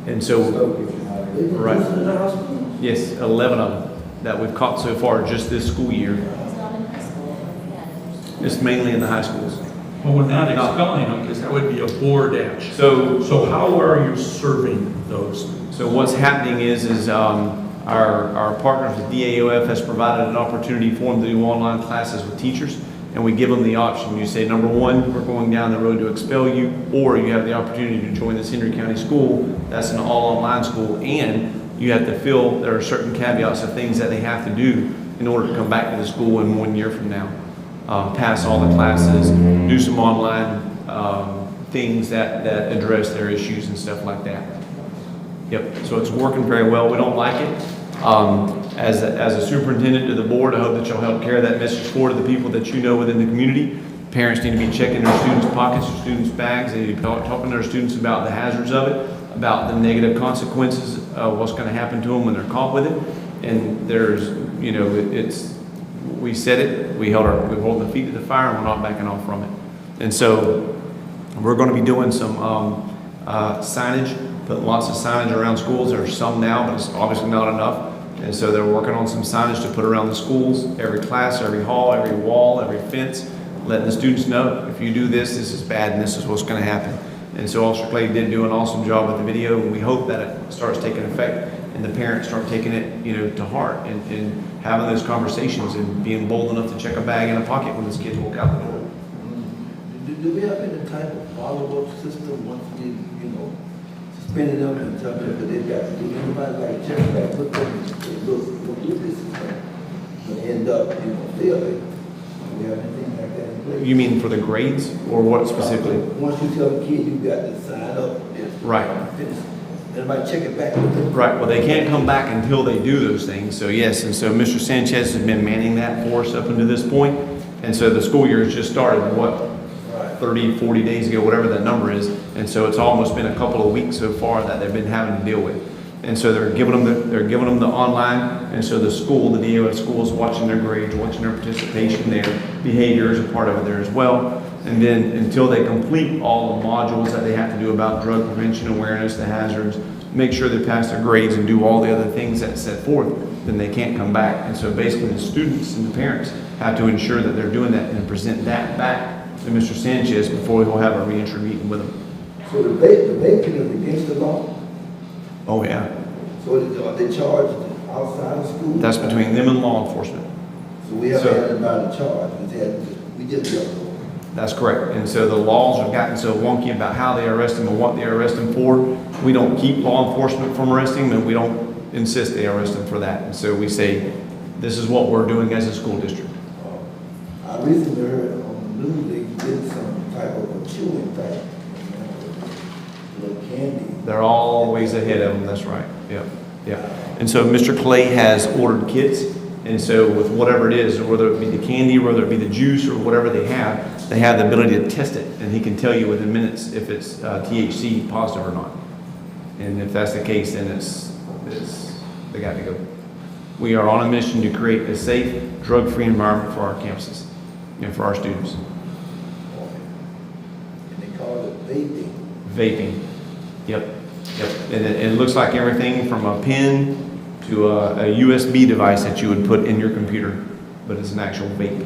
And so, right. Yes, 11 of them that we've caught so far just this school year. It's mainly in the high schools. Well, we're not expelling them, because that would be a board action. So how are you serving those? So what's happening is our partners with DAOF has provided an opportunity for them to do online classes with teachers, and we give them the option. You say, number one, we're going down the road to expel you, or you have the opportunity to join this Hendry County school. That's an all-online school, and you have to feel there are certain caveats of things that they have to do in order to come back to the school in 1 year from now. Pass all the classes, do some online things that address their issues and stuff like that. Yep, so it's working very well. We don't like it. As a superintendent to the board, I hope that you'll help carry that message forward to the people that you know within the community. Parents need to be checking their students' pockets, their students' bags. They need to be talking to their students about the hazards of it, about the negative consequences of what's going to happen to them when they're caught with it. And there's, we said it, we're holding the feet to the fire, and we're not backing off from it. And so we're going to be doing some signage, putting lots of signage around schools. There's some now, but it's obviously not enough. And so they're working on some signage to put around the schools, every class, every hall, every wall, every fence, letting the students know, if you do this, this is bad, and this is what's going to happen. And so Officer Clay did do an awesome job with the video, and we hope that it starts taking effect and the parents start taking it, to heart and having those conversations and being bold enough to check a bag in a pocket when those kids walk out the door. Do we have any type of follow-up system once we, suspended them and tell them that they've got to do anybody like check back, look at them and say, look, this is going to end up, failing? Do we have anything like that in place? You mean for the grades or what specifically? Once you tell the kid you got to sign up, Right. finish. Everybody check it back with them. Right, well, they can't come back until they do those things, so yes, and so Mr. Sanchez has been manning that for us up until this point, and so the school year has just started, 30, 40 days ago, whatever that number is, and so it's almost been a couple of weeks so far that they've been having to deal with. And so they're giving them the online, and so the school, the DOF school, is watching their grades, watching their participation, their behavior is a part of it there as well. And then until they complete all the modules that they have to do about drug prevention, awareness, the hazards, make sure they pass their grades and do all the other things that's set forth, then they can't come back. And so basically the students and the parents have to ensure that they're doing that and present that back to Mr. Sanchez before we'll have a reentry meeting with them. So the vaping is against the law? Oh, yeah. So are they charged outside of school? That's between them and law enforcement. So we haven't had anybody charged, we just got. That's correct. And so the laws have gotten so wonky about how they arrest them and what they arrest them for. We don't keep law enforcement from arresting them, and we don't insist they arrest them for that. And so we say, this is what we're doing as a school district. I recently heard on the news they did some type of a chewing thing. Little They're always ahead of them, that's right, yeah, yeah. And so Mr. Clay has ordered kits, and so with whatever it is, whether it be the candy, whether it be the juice, or whatever they have the ability to test it, and he can tell you within minutes if it's THC positive or not. And if that's the case, then they got to go. We are on a mission to create a safe, drug-free environment for our campuses and for our students. And they call it vaping. Vaping, yep. And it looks like everything from a pen to a USB device that you would put in your computer, but it's an actual vape.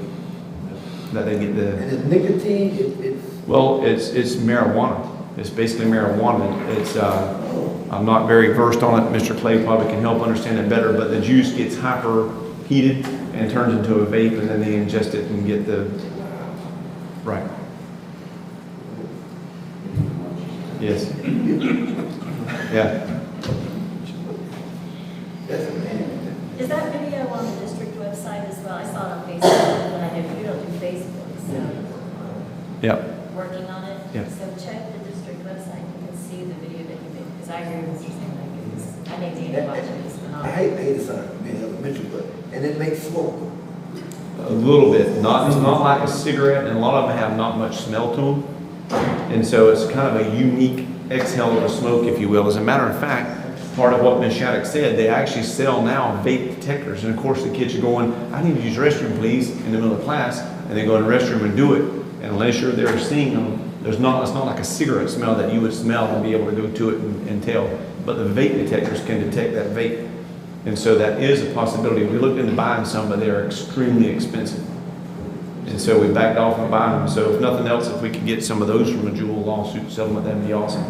That they get the. And it's nicotine, it's. Well, it's marijuana. It's basically marijuana. It's, I'm not very versed on it. Mr. Clay probably can help understand it better, but the juice gets hyper heated and turns into a vape, and then they ingest it and get the, right. Yes. Yeah. That's amazing. Is that video on the district website as well? I saw it on Facebook, but I know you don't do Facebook, so Yep. working on it. Yeah. So check the district website, you can see the video that you made, because I agree with Mr. Singh, like, I need to watch it, it's I phenomenal. hate the sign, being elementary, but, and it makes smoke. A little bit, not like a cigarette, and a lot of them have not much smell to them. And so it's kind of a unique exhale of smoke, if you will. As a matter of fact, part of what Ms. Shattuck said, they actually sell now vape detectors. And of course, the kids are going, I need to use the restroom, please, in the middle of class. And they go in the restroom and do it. And unless you're there seeing them, it's not like a cigarette smell that you would smell and be able to go to it and tell. But the vape detectors can detect that vape. And so that is a possibility. We looked into buying some, but they are extremely expensive. And so we backed off on buying them. So if nothing else, if we could get some of those from a Jewel lawsuit settlement, that'd be awesome.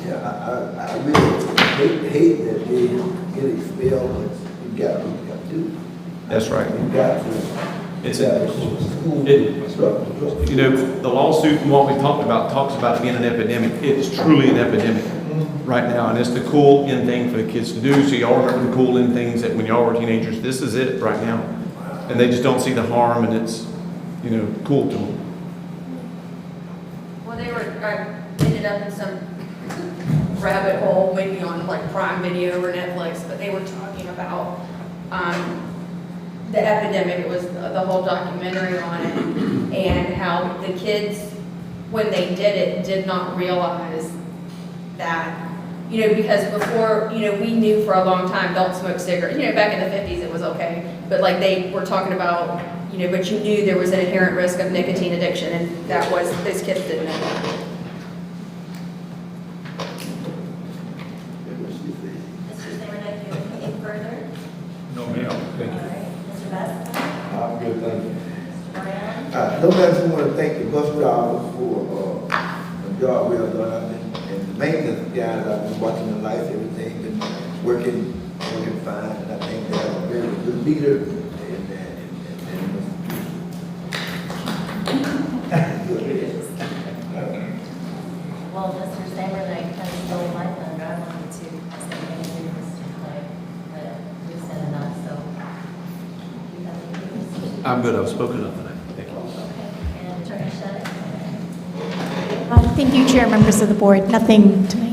Yeah, I really hate that they get expelled, but you got to do. That's right. You got to. It's you a, got to school it, instructor. you know, the lawsuit and what we talked about talks about it being an epidemic. It's truly an epidemic right now, and it's the cool in thing for the kids to do. So y'all remember the cool in things that when y'all were teenagers, this is it right now. And they just don't see the harm, and it's, you know, cool to them. Well, they ended up in some rabbit hole, maybe on like Prime Video or Netflix, but they were talking about the epidemic. It was the whole documentary on it, and how the kids, when they did it, did not realize that, you know, because before, you know, we knew for a long time, don't smoke cigarettes. You know, back in the 50s it was okay, but like they were talking about, you know, but you knew there was an inherent risk of nicotine addiction, and that was, those kids didn't know that. Mr. Zimmerman, do you have anything further? No, ma'am, thank All you. right, Mr. Best? I'm good, thank you. Mr. Moran? No matter, I want to thank the bus drivers for a job well done. And the maintenance guys, I've been watching the lights, everything, been working fine. And I think they have a very good leader. Well, Mr. Zimmerman, I kind of stole my thunder. I wanted to say thank you, Mr. Clay, but we've said enough, so. You have anything, Mr. I'm good. I've spoken enough tonight. Thank you. Okay, and Attorney Shattuck? Thank you, Chair, members of the board. Nothing tonight.